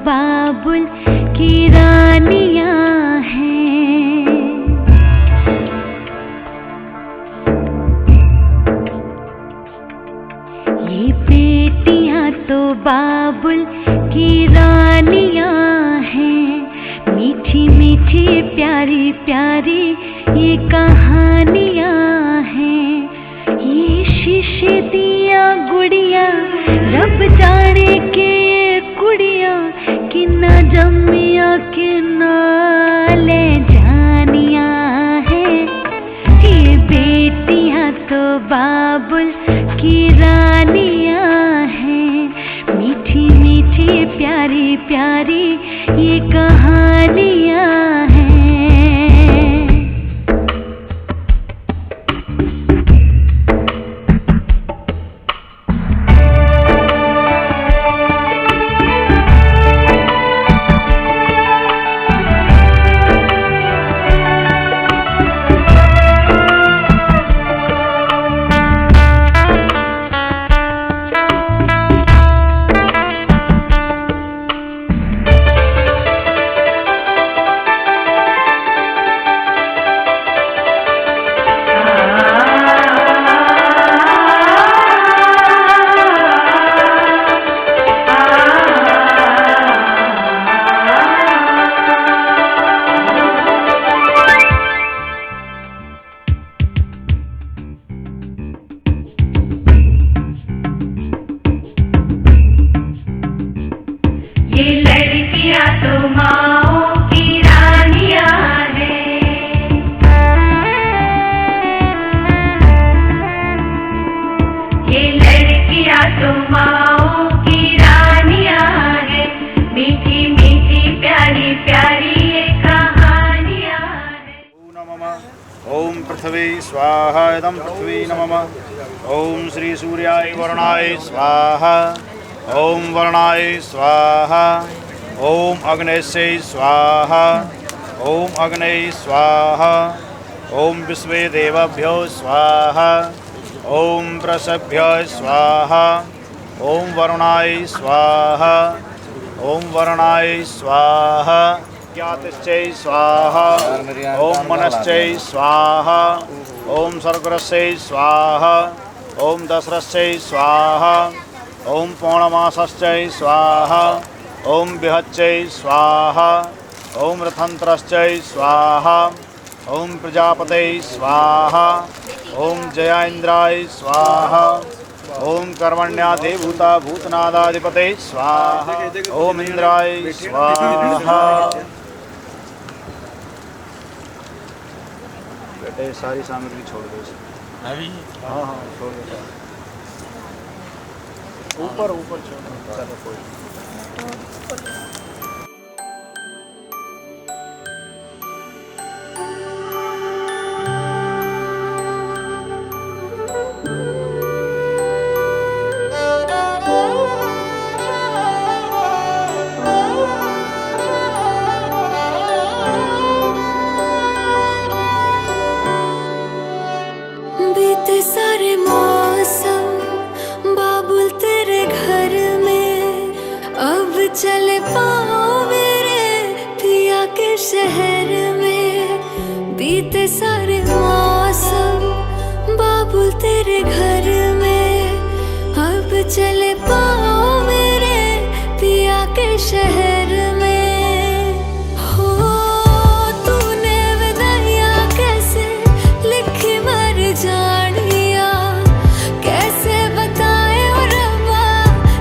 Speaker 7: बाबुल की रानियां हैं। ये बेटियां तो बाबुल की रानियां हैं। मीठी मीठी प्यारी प्यारी ये कहानियां हैं। ये शीशे दिया गुड़िया रब जाने के कुड़िया कि न जमिया कि न ले जानिया है। ये बेटियां तो बाबुल की रानियां हैं। मीठी मीठी प्यारी प्यारी ये कहानियां हैं। ये लड़कियां तो माओ की रानियां हैं। ये लड़कियां तो माओ की रानियां हैं। मीठी मीठी प्यारी प्यारी ये कहानियां हैं।
Speaker 4: ओम पृथ्वी स्वाहा इदं पृथ्वी नमः। ओम श्री सूर्याय वरुणाय स्वाहा। ओम वर्णाय स्वाहा। ओम अग्नेशे स्वाहा। ओम अग्ने स्वाहा। ओम विश्वे देवभ्यो स्वाहा। ओम वृषभ्यो स्वाहा। ओम वरुणाय स्वाहा। ओम वर्णाय स्वाहा। ज्ञातिश्चै स्वाहा। ओम मनश्चै स्वाहा। ओम सर्गरस्यै स्वाहा। ओम दशरस्यै स्वाहा। ओम पौर्णमासश्चै स्वाहा। ओम बिहच्चै स्वाहा। ओम रथंत्रश्चै स्वाहा। ओम प्रजापते स्वाहा। ओम जयेन्द्राय स्वाहा। ओम कर्मण्याधिभूता भूतनादाधिपते स्वाहा। ओम इंद्राय स्वाहा। बेटे सारी सामग्री छोड़ दो। हाँ हाँ छोड़ दो। ऊपर ऊपर चलो कोई।
Speaker 7: बीते सारे मौसम बाबुल तेरे घर में, अब चले पाओ मेरे पिया के शहर में। बीते सारे मौसम बाबुल तेरे घर में, अब चले पाओ मेरे पिया के शहर में। हो तूने विदाइयां कैसे लिखी मर जानिया, कैसे बताए ओ रब्बा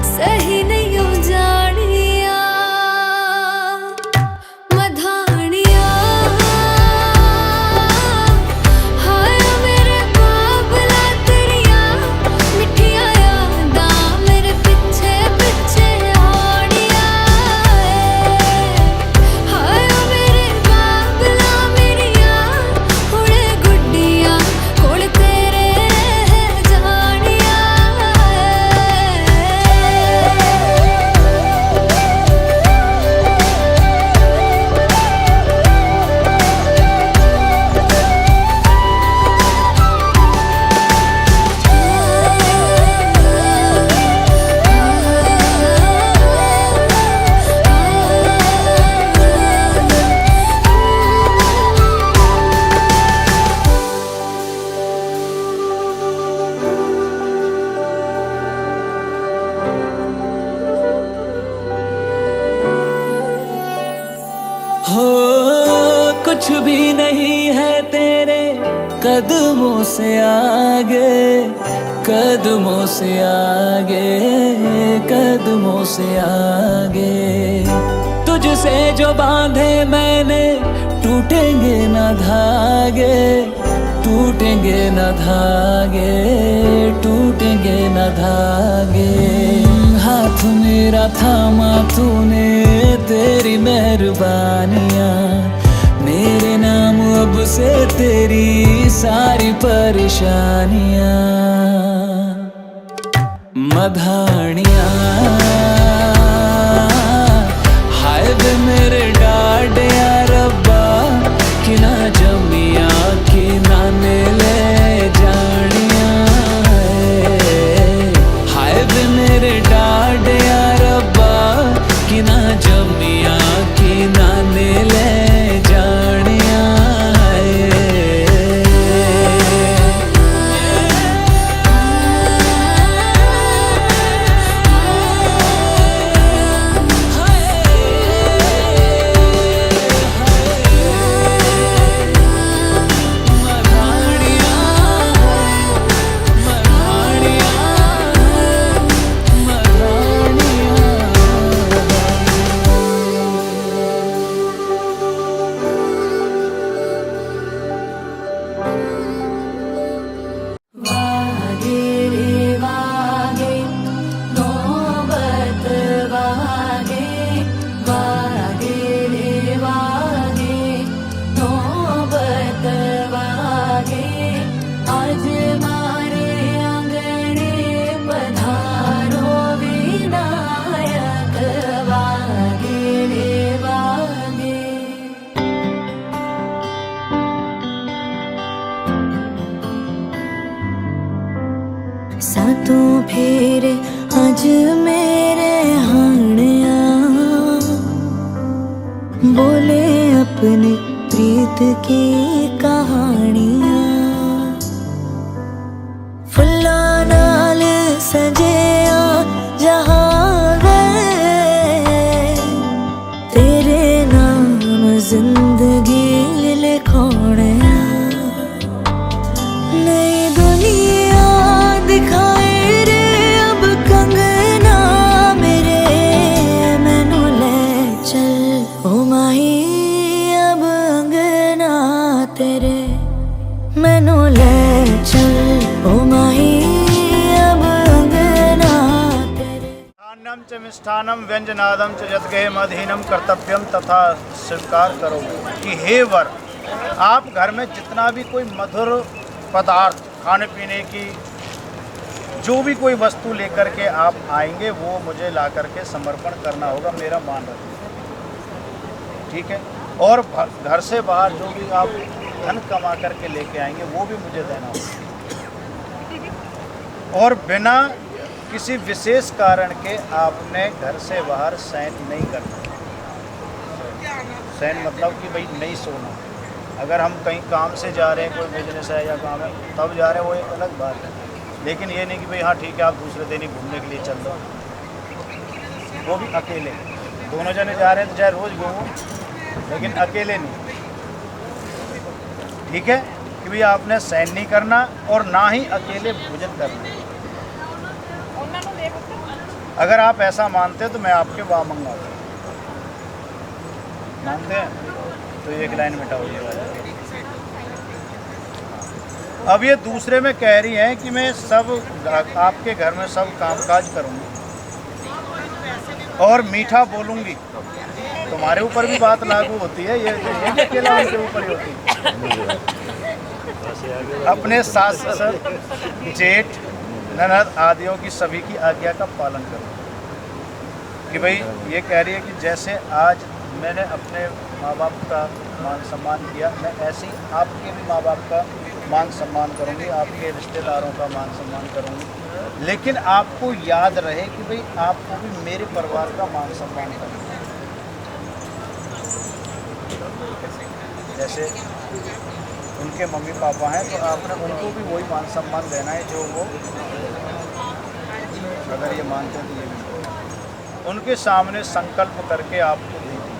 Speaker 7: सही नहीं हो जानिया। मधानिया हाय मेरे बाबला तेरिया, मिठिया यादां मेरे पिछे पिछे आनिया।
Speaker 2: कदमों से आगे, कदमों से आगे, कदमों से आगे। तुझसे जो बांधे मैंने टूटेंगे न धागे, टूटेंगे न धागे, टूटेंगे न धागे। हाथ मेरा थामा तूने, तेरी मेहरबानियाँ, मेरे नाम अब से तेरी सारी परेशानियाँ। मधानियाँ हाय वे मेरे डाडिया रब्बा, कि ना जमिया कि ना ले जानिया। हाय वे मेरे डाडिया रब्बा, कि ना जमिया कि ना ले जानिया।
Speaker 7: वागे रे वागे नौबत वागे, वागे रे वागे नौबत वागे। आज मारे आंगणे पधारो विनायक, वागे रे वागे। सातों फेरे अज मेरे हाणिया, बोले अपने प्रीत की कहानियाँ। फुल्ला नाल सजिया जहाँ वे, तेरे नाम जिंदगी लिखोने। नई दुनिया दिखाए रे अब कंगना मेरे, मैनू ले चल ओ माही अब अंगना तेरे। मैनू ले चल ओ माही अब अंगना तेरे।
Speaker 4: अन्नम च मिष्ठानम व्यंजनादम च यद्गेह मधीनम कर्तव्यम तथा स्वीकार करो कि हे वर, आप घर में जितना भी कोई मधुर पदार्थ, खाने पीने की जो भी कोई वस्तु लेकर के आप आएंगे वो मुझे ला करके समर्पण करना होगा, मेरा मान रखिए, ठीक है। और घर से बाहर जो भी आप धन कमा करके लेके आएंगे वो भी मुझे देना होगा। और बिना किसी विशेष कारण के आपने घर से बाहर शयन नहीं करना। शयन मतलब कि भाई नहीं सोना। अगर हम कहीं काम से जा रहे हैं, कोई बिजनेस है या काम है, तब जा रहे हैं, वो एक अलग बात है। लेकिन ये नहीं कि भाई हाँ ठीक है आप दूसरे दिन ही घूमने के लिए चल दो, वो भी अकेले। दोनों जने जा रहे हैं तो चाहे रोज़ घूमो, लेकिन अकेले नहीं, ठीक है। कि भाई आपने शयन नहीं करना और ना ही अकेले भोजन करना। अगर आप ऐसा मानते हैं तो मैं आपके वहाँ मंगवाता हूँ। मानते हैं तो एक लाइन मिटाओ ये वाला। अब ये दूसरे में कह रही हैं कि मैं सब आपके घर में सब कामकाज करूँगी और मीठा बोलूँगी। तुम्हारे ऊपर भी बात लागू होती है, ये अकेला उनके ऊपर ही होती है। अपने सास ससुर, जेठ, ननद आदियों की सभी की आज्ञा का पालन करो। कि भाई ये कह रही है कि जैसे आज मैंने अपने माँ बाप का मान सम्मान किया, मैं ऐसे ही आपके भी माँ बाप का मान सम्मान करूँगी, आपके रिश्तेदारों का मान सम्मान करूँगी। लेकिन आपको याद रहे कि भाई आपको भी मेरे परिवार का मान सम्मान करना है। जैसे उनके मम्मी पापा हैं तो आपने उनको भी वही मान सम्मान देना है जो वो, अगर ये मानते हैं तो ये भी उनके सामने संकल्प करके आपको दे दी।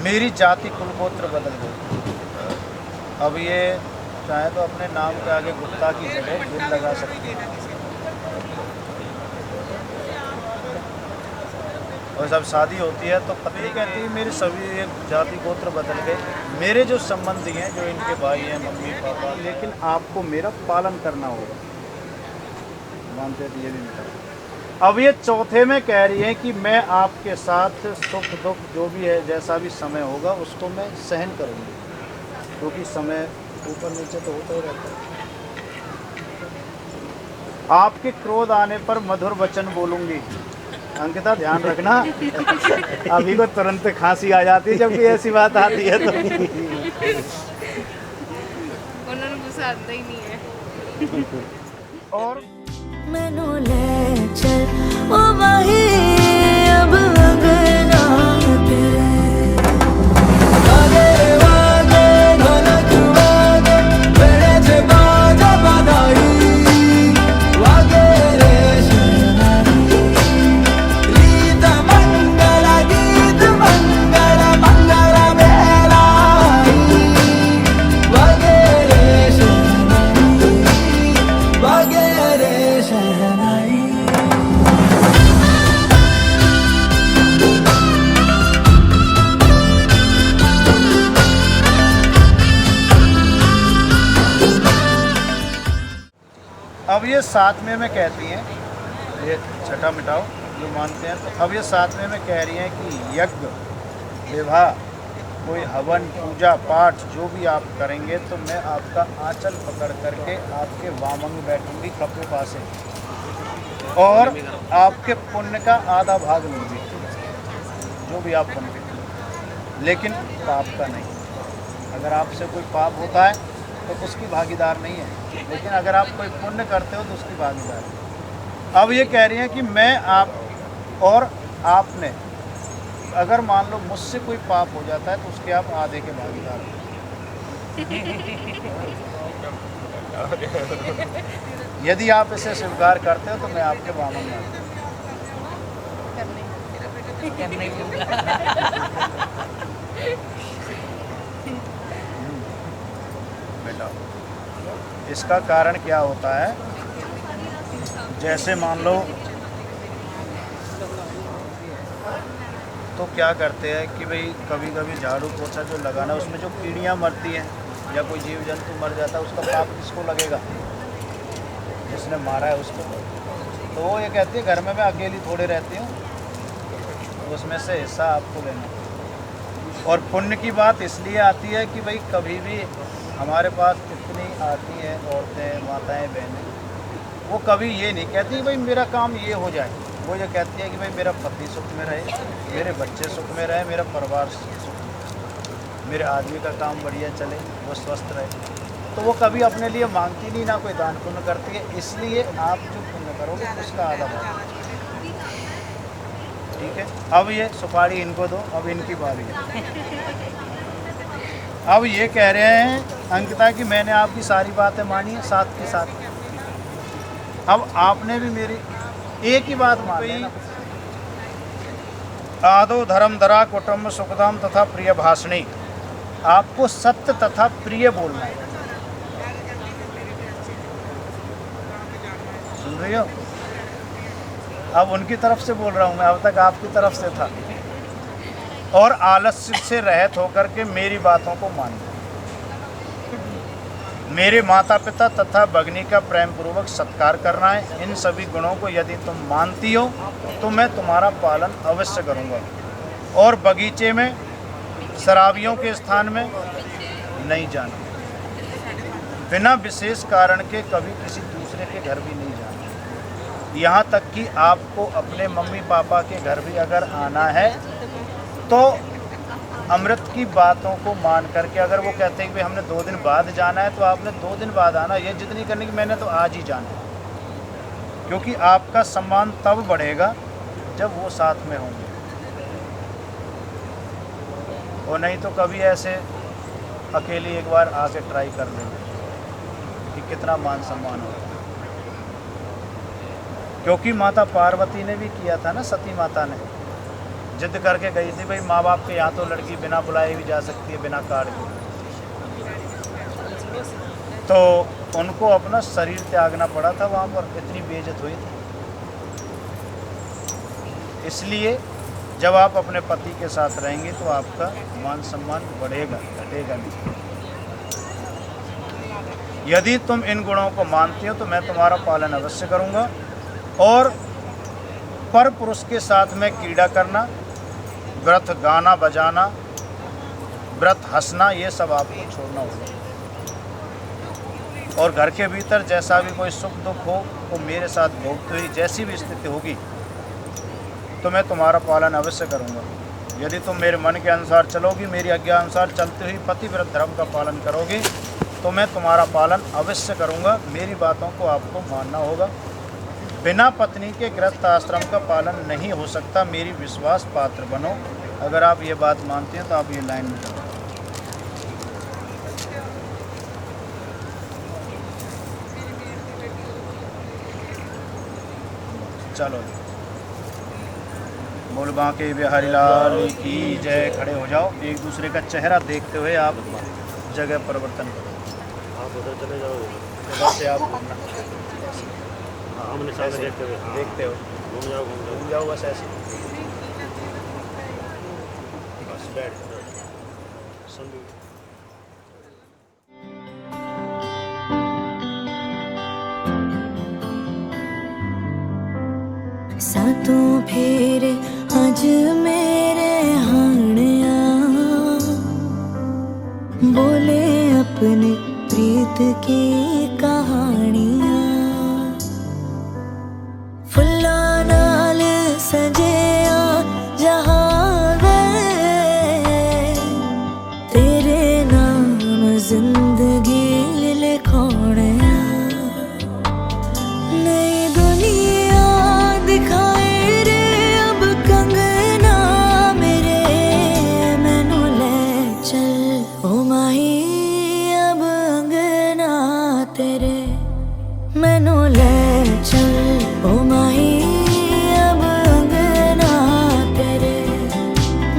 Speaker 4: मेरी जाति कुल गोत्र बदल गई, अब ये चाहे तो अपने नाम के आगे गुप्ता की जगह गिर लगा सकती है। और जब शादी होती है तो पत्नी कहती है मेरे सभी एक जाति गोत्र बदल गए, मेरे जो संबंधी हैं, जो इनके भाई हैं, मम्मी पापा, लेकिन आपको मेरा पालन करना होगा। मानते हैं ये भी मिटा। अब ये चौथे में कह रही है कि मैं आपके साथ सुख दुख जो भी है, जैसा भी समय होगा उसको मैं सहन करूँगी, क्योंकि समय ऊपर नीचे तो होता ही रहता है। आपके क्रोध आने पर मधुर वचन बोलूँगी। अंकिता ध्यान रखना, अभी को तुरंत खांसी आ जाती है जब भी ऐसी बात आती है तो।
Speaker 8: उन्होंने गुस्सा आता ही नहीं है।
Speaker 4: और
Speaker 7: मैनू ले चल ओ माही अब अंगना तेरे वागे वागे ढोलक वागे बेड़े से बाजा बधाई वागे रे शहनाई गीत मंगल मंगल बेलाई वागे रे शहनाई वागे रे शहनाई।
Speaker 4: अब ये सातवें में कहती हैं, ये छठा मिटाओ जो मानते हैं, तो अब ये सातवें में कह रही हैं कि यज्ञ विवाह कोई हवन पूजा पाठ जो भी आप करेंगे तो मैं आपका आंचल पकड़ करके आपके वामंग बैठूंगी खप्पे पास और आपके पुण्य का आधा भाग लूँगी, जो भी आप पुण्य करेंगे, लेकिन पाप का नहीं। अगर आपसे कोई पाप होता है तो उसकी भागीदार नहीं है, लेकिन अगर आप कोई पुण्य करते हो तो उसकी भागीदार है। अब ये कह रही हैं कि मैं आप और आपने, अगर मान लो मुझसे कोई पाप हो जाता है तो उसके आप आधे के भागीदार हो। यदि आप इसे स्वीकार करते हो तो मैं आपके वामन में बेटा। इसका कारण क्या होता है, जैसे मान लो तो क्या करते हैं कि भाई कभी कभी झाड़ू पोछा जो लगाना उसमें जो कीड़ियाँ मरती हैं या कोई जीव जंतु मर जाता है उसका पाप किसको लगेगा, जिसने मारा है उसको। तो वो ये कहती है घर में मैं अकेली थोड़े रहती हूँ, उसमें से हिस्सा आपको लेना। और पुण्य की बात इसलिए आती है कि भाई कभी भी हमारे पास इतनी आती हैं औरतें, माताएं, बहनें, वो कभी ये नहीं कहती कि भाई मेरा काम ये हो जाए, वो ये कहती है कि भाई मेरा पति सुख में रहे, मेरे बच्चे सुख में रहे, मेरा परिवार सुख, मेरे आदमी का काम बढ़िया चले, वो स्वस्थ रहे। तो वो कभी अपने लिए मांगती नहीं, ना कोई दान पुण्य करती है। इसलिए आप जो पुण्य करोगे उसका आधा भाग, ठीक है। अब ये सुपारी इनको दो, अब इनकी बारी है। अब ये कह रहे हैं अंकिता कि मैंने आपकी सारी बातें मानी है साथ के साथ, अब आपने भी मेरी एक ही बात मानी। आदो धर्म धरा कुटुंब सुखदाम तथा प्रिय भाषणी, आपको सत्य तथा प्रिय बोलना है। सुन रही हो, अब उनकी तरफ से बोल रहा हूँ मैं, अब तक आपकी तरफ से था। और आलस्य से रहित होकर के मेरी बातों को मानना, मेरे माता पिता तथा भगनी का प्रेम पूर्वक सत्कार करना है। इन सभी गुणों को यदि तुम मानती हो तो मैं तुम्हारा पालन अवश्य करूँगा। और बगीचे में शराबियों के स्थान में नहीं जाना, बिना विशेष कारण के कभी किसी दूसरे के घर भी नहीं जाना। यहाँ तक कि आपको अपने मम्मी पापा के घर भी अगर आना है तो अमृत की बातों को मान करके, अगर वो कहते हैं कि हमने 2 दिन बाद जाना है तो आपने 2 दिन बाद आना, ये जिद नहीं करनी कि मैंने तो आज ही जाना है, क्योंकि आपका सम्मान तब बढ़ेगा जब वो साथ में होंगे। और नहीं तो कभी ऐसे अकेले एक बार आके ट्राई कर लेंगे कि कितना मान सम्मान होगा। क्योंकि माता पार्वती ने भी किया था ना, सती माता ने जिद करके गई थी भाई माँ बाप के यहाँ तो लड़की बिना बुलाए भी जा सकती है, बिना कार्ड के। तो उनको अपना शरीर त्यागना पड़ा था, वहाँ पर इतनी बेइज्जत हुई थी। इसलिए जब आप अपने पति के साथ रहेंगे तो आपका मान सम्मान बढ़ेगा, घटेगा नहीं। यदि तुम इन गुणों को मानते हो तो मैं तुम्हारा पालन अवश्य करूँगा। और पर पुरुष के साथ में क्रीड़ा करना, व्रत गाना बजाना, व्रत हंसना, ये सब आपको छोड़ना होगा। और घर के भीतर जैसा भी कोई सुख दुख हो वो मेरे साथ भोगते हुई जैसी भी स्थिति होगी तो मैं तुम्हारा पालन अवश्य करूँगा। यदि तुम मेरे मन के अनुसार चलोगी, मेरी आज्ञा अनुसार चलते हुई पतिव्रत धर्म का पालन करोगे तो मैं तुम्हारा पालन अवश्य करूँगा। मेरी बातों को आपको मानना होगा। बिना पत्नी के गृहस्थ आश्रम का पालन नहीं हो सकता। मेरी विश्वास पात्र बनो। अगर आप ये बात मानते हैं तो आप ये लाइन में चलो। चलो बोल बांके बिहारी लाल की जय। खड़े हो जाओ, एक दूसरे का चेहरा देखते हुए आप जगह परिवर्तन करो। आप उधर चले जाओ, इधर से आप घूमना, सामने देखते हो, घूम जाओ बस ऐसे। बस बैठ सुन।
Speaker 1: सातों फेरे अज मेरे हाणिया, बोले अपने प्रीत की कहानियां। फुल्ला नाल सजिया जहां वे, तेरे नाम जिंदगी लिखोने। नई दुनिया दिखाए रे अब कंगना मेरे, मैनू ले चल ओ माही अब अंगना तेरे। मैनू ले चल ओ माही अब अंगना तेरे।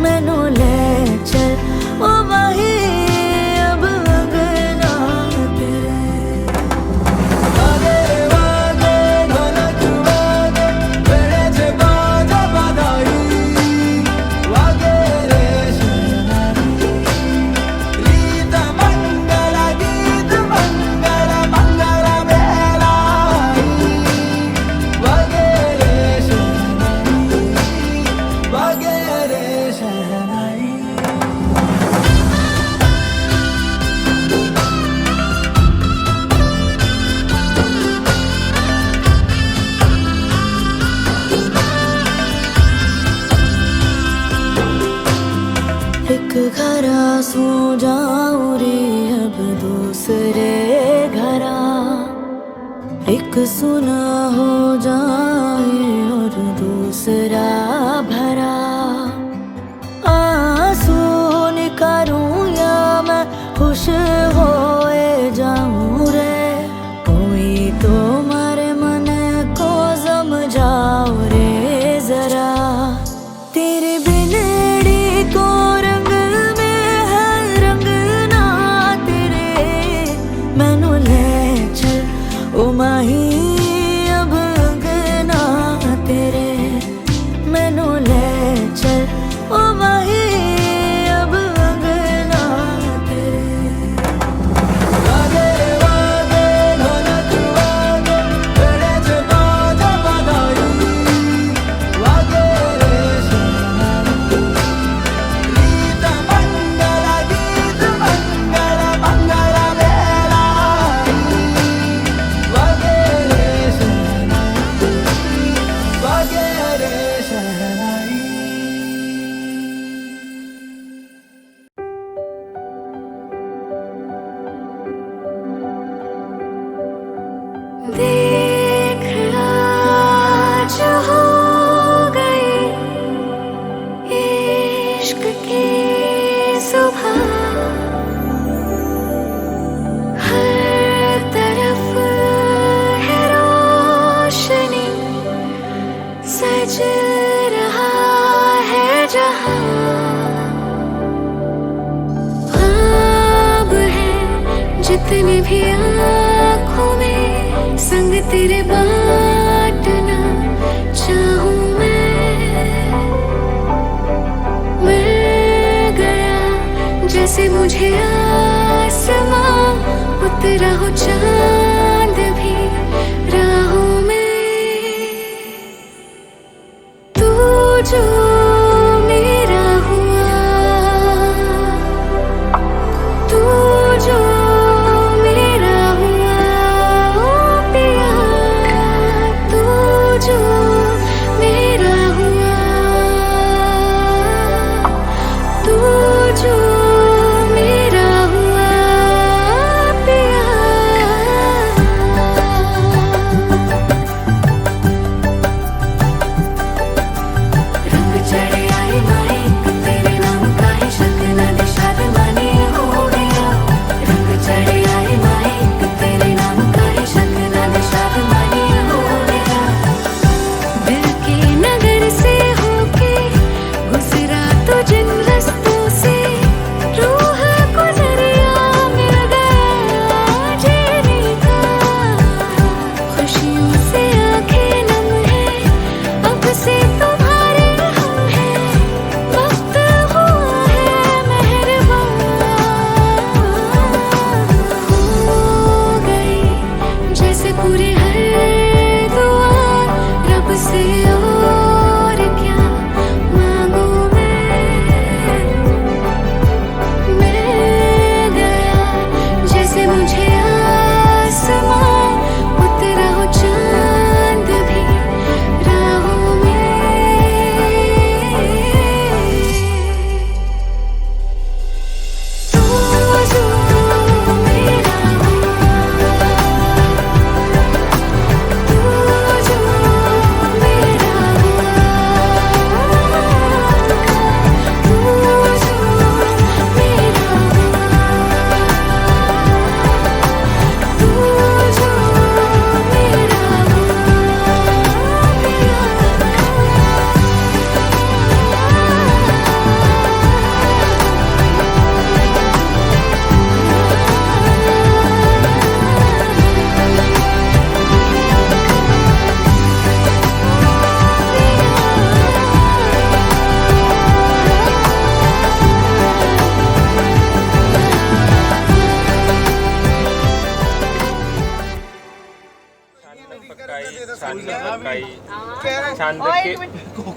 Speaker 1: मैनू ले चल ओ माही अब अंगना तेरे। एक घरा सो जाऊं रे अब दूसरे घरा, एक सुना हो जाए और दूसरा भरा। आंसू निकालूं या मैं खुश होए जाऊं रे, कोई तो मारे मन को समझाओ रे जरा। तेरे बिनड़ी को रंग में है रंगना तेरे। मैनू ले चल ओ माही अब अंगना तेरे। मैनू ले चल ओ माही अब अंगना तेरे। देखना जो हो गई इश्क की सुबह, हर तरफ है रोशनी, सज रहा है जहां। ख्वाब है जितने भी
Speaker 9: तेरे बांटना चाहूं मिल गया जैसे मुझे आसमां, उतरा हो चांद भी राहों में। तू जो मेरा हुआ, तू जो मेरा हुआ, ओ पिया तू जो मेरा हुआ, तू जो मेरा हुआ पिया। रंग चढ़े आए माए तेरे नाम का ही शक न दिशाद माने हो गया। रंग चढ़े आए माए तेरे नाम का ही शक न दिशाद माने हो गया। दिल के नगर से होके गुजरा तो जिन रस्तों से, रूह को जरिया मिल गया जीने का। खुशियों से आंखें नम है, अब से तुम्हारे हम हैं। वक्त हुआ है मेहरबान, हो गई जैसे पूरी हर दुआ रब से। और क्या मांगू मिल गया जैसे मुझे आसमां, उतरा हो चांद भी राहों में। तू जो मेरा हुआ, तू जो मेरा हुआ, तू जो मेरा हुआ, तू जो मेरा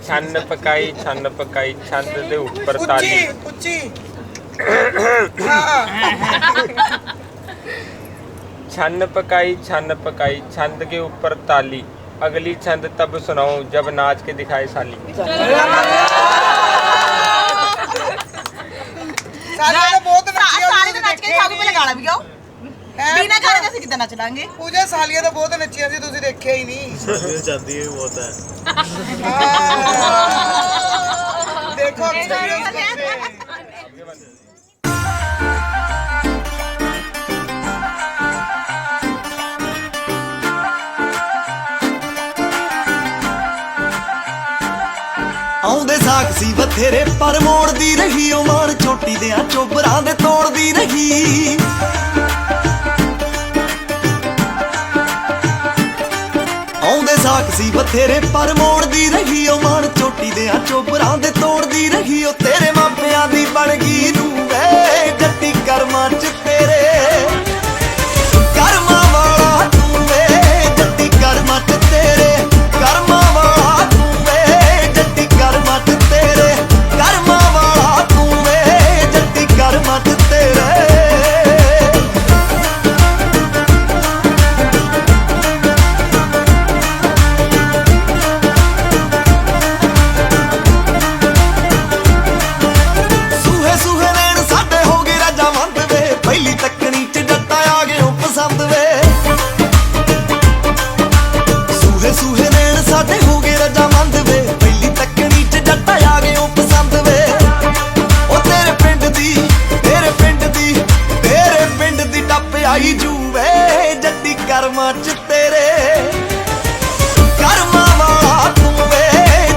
Speaker 10: ਛੰਨ ਪਕਾਈ ਛੰਦ ਦੇ ਉੱਪਰ ਤਾਲੀ।
Speaker 6: ਉੱਚੀ
Speaker 10: छन्न पकाई छंद के ऊपर ताली। अगली छंद तब सुनाऊं जब नाच के दिखाए साली।
Speaker 6: ਸਾਲੀਆਂ ਤਾਂ ਬਹੁਤ ਨੱਚੀਆਂ
Speaker 1: ਸਾਲੀ ਤਾਂ ਨੱਚ ਕੇ ਸਾਗੂ ਪਹਿਲੇ ਗਾਣਾ ਵੀ ਗਾਓ। ਬਿਨਾਂ ਗਾਣੇ ਦੇ ਅਸੀਂ ਕਿੱਦਾਂ ਨੱਚ ਲਾਂਗੇ?
Speaker 6: ਪੂਜਾ ਸਾਲੀਆਂ ਤਾਂ ਬਹੁਤ ਨੱਚੀਆਂ ਸੀ, ਤੁਸੀਂ ਦੇਖਿਆ ਹੀ ਨਹੀਂ।
Speaker 4: ਸਾਲੀਆਂ ਜਾਂਦੀ ਹੈ ਬਹੁਤ ਹੈ।
Speaker 6: ਦੇਖੋ ਐਕਸਪੀਰੀਅੰਸ ਕਰਦੇ।
Speaker 3: ਆਉਂਦੇ ਸਾਖ ਸੀ ਬਥੇਰੇ ਪਰ ਮੋੜਦੀ ਰਹੀ ਉਹ ਮਾਣ, ਚੋਟੀ ਦੇ ਚੋਬਰਾਂ ਦੇ ਤੋੜਦੀ ਰਹੀ। ਆਉਂਦੇ ਸਾਖ ਸੀ ਬਥੇਰੇ ਪਰ ਮੋੜਦੀ ਰਹੀ ਉਹ ਮਾਣ, ਚੋਟੀ ਦੇ ਚੋਬਰਾਂ ਦੇ ਤੋੜਦੀ ਰਹੀ। ਉਹ ਤੇਰੇ ਮਾਪਿਆਂ ਦੀ ਬਣ ਗਈ ਨੂੰ ਵੇ ਜੱਟੀ ਕਰਮਾਂ ਚ ਤੇਰੇ, ਕਰਮਾਂ ਵਾਲਾ ਤੂੰ ਵੇ ਜੱਟੀ ਕਰਮਾਂ ਚ ਤੇਰੇ, ਕਰਮਾਂ ਵਾਲਾ ਤੂੰ ਵੇ ਜੱਟੀ ਕਰਮਾਂ ਚ ਤੇਰੇ, ਕਰਮਾਂ ਵਾਲਾ ਤੂੰ ਵੇ ਜੱਟੀ ਕਰਮਾਂ ਚ ਤੇਰੇ। ਸੂਹੇ ਸੂਹੇ ਨੈਣ ਸਾਡੇ ਹੋ ਗਏ ਰਾਜਾ ਮੰਦ ਵੇ, ਪਹਿਲੀ ਤੱਕਣੀ ਚ ਜੱਟਾ ਆ ਗਏ ਉਹ ਪਸੰਦ ਵੇ। ਸੂਹੇ ਸੂਹੇ ਨੈਣ ਸਾਡੇ ਹੋ ਗਏ ਰਾਜਾ ਮੰਦ ਵੇ, ਪਹਿਲੀ ਤੱਕਣੀ ਚ ਜੱਟਾ ਆ ਗਏ ਉਹ ਪਸੰਦ ਵੇ। ਉਹ ਤੇਰੇ ਪਿੰਡ ਦੀ ਤੇਰੇ ਪਿੰਡ ਦੀ ਤੇਰੇ ਪਿੰਡ ਦੀ ਟੱਪ ਆਈ ਜੂ ਵੇ ਜੱਟੀ ਕਰਮਾਂ ਚ ਤੇਰੇ, ਕਰਮਾਂ ਵਾਲਾ ਤੂੰ ਵੇ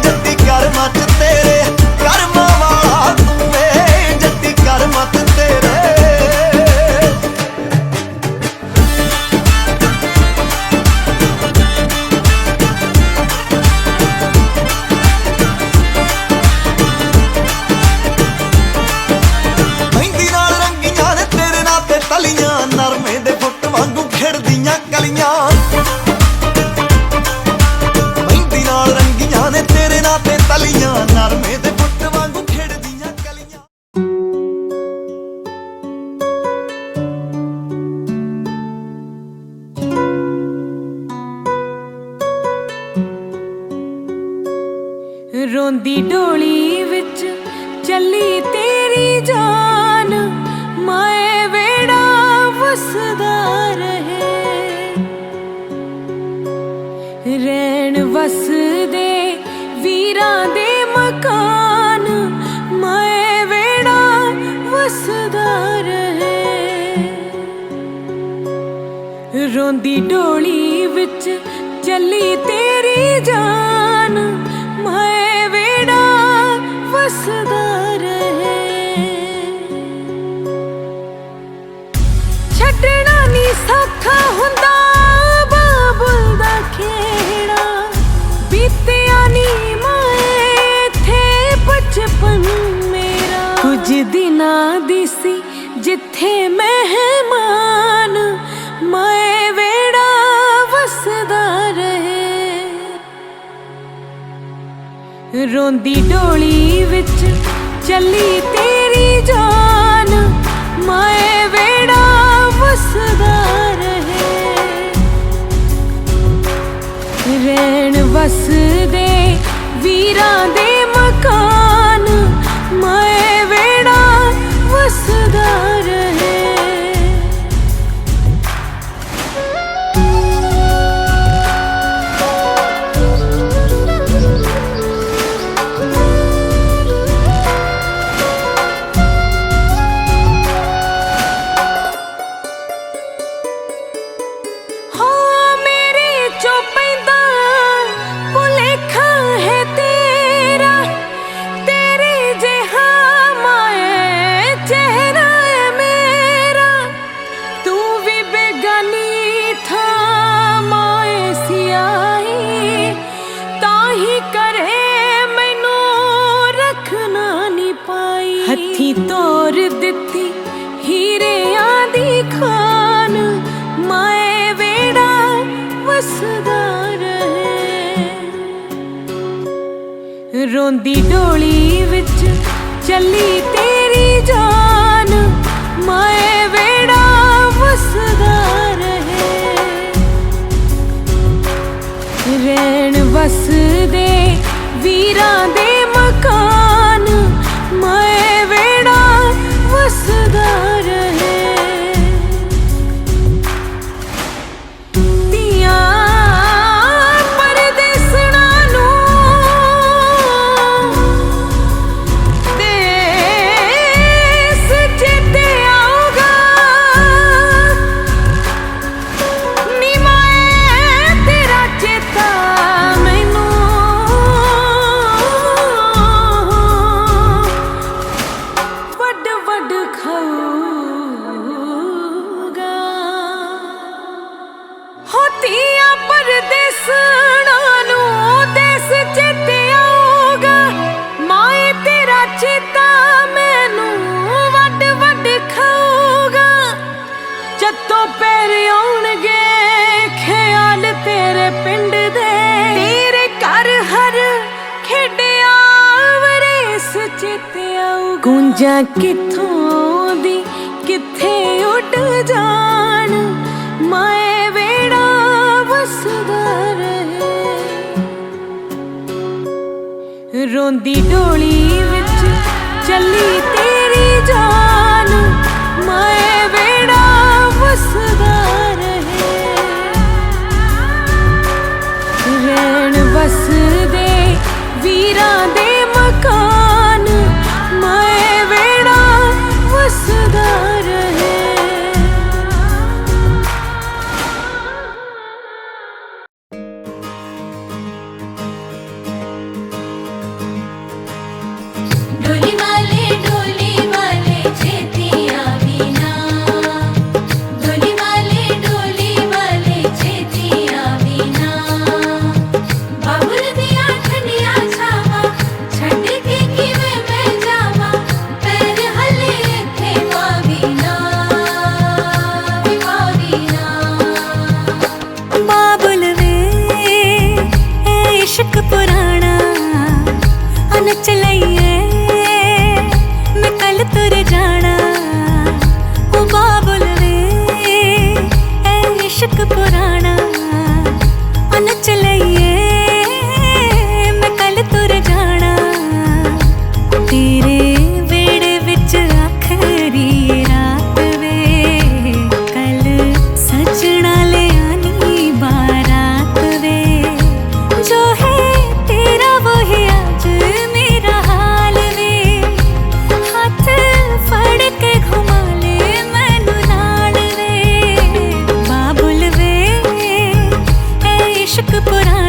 Speaker 3: ਜੱਟੀ ਕਰਮਾਂ ਚ ਤੇਰੇ, ਕਰਮਾਂ ਵਾਲਾ ਤੂੰ ਵੇ ਜੱਟੀ ਕਰਮਾਂ ਚ ਤੇਰੇ।
Speaker 7: गलियां मेहंदी नाल रंगियां ने तेरे नां ते तलियां नरमे दे पुट वांगू खेड़दियां गलियां
Speaker 9: रोंदी डोली विच चली तेरी जान माए वेड़ा वसदा रहे रैन वसदे वीरां दे मकान माए वेड़ा वसदा रहे रोंदी डोली विच चली तेरी जान माए वेड़ा वसदा रहे छड्डना नी सौखा हुंदा बाबुल दा खेड़ा बीतिया नी माए थे बचपन मेरा कुछ दिनां दी सी जिथे मेहमान माए वेड़ा वसदा रहे रोंदी डोली विच चली तेरी जान माए वेड़ा वसदा रहे रैन वसदे वीरां दे मकान माए वेड़ा वसदा रहे हथी तोर दिती हीरियां दी खान माए वेड़ा वसदा रहे रोंदी डोली विच चली तेरी जान माए वेड़ा वसदा रहे रैन वसदे वीरां दे मकान माए वेड़ा वसदा रहे दियां परदेसना नूं देस चेते आऊगा नी माए तेरा चेता मैनू वड वड खाऊगा होतियां परदेसना नूं देस चेते आऊगा माए तेरा चेता मैनू वड वड खाऊगा जत्तों पैर आउणगे ख्याल तेरे पिंड दे तेरे घर हर खेडिया वरेस चेते आऊ गूंजां कित्थों दी कित्थे उड जान माए वेड़ा वसदा रहे रोंदी डोली विच चली तेरी जान माए वेड़ा वसदा रहे रैन वसदे वीरां दे मकान माए वेड़ा वसदा रहे डोली वाले चेतिया बिना डोली वाले चेतिया बिना बाबुल दिया ठंडिया छावा इश्क पुराना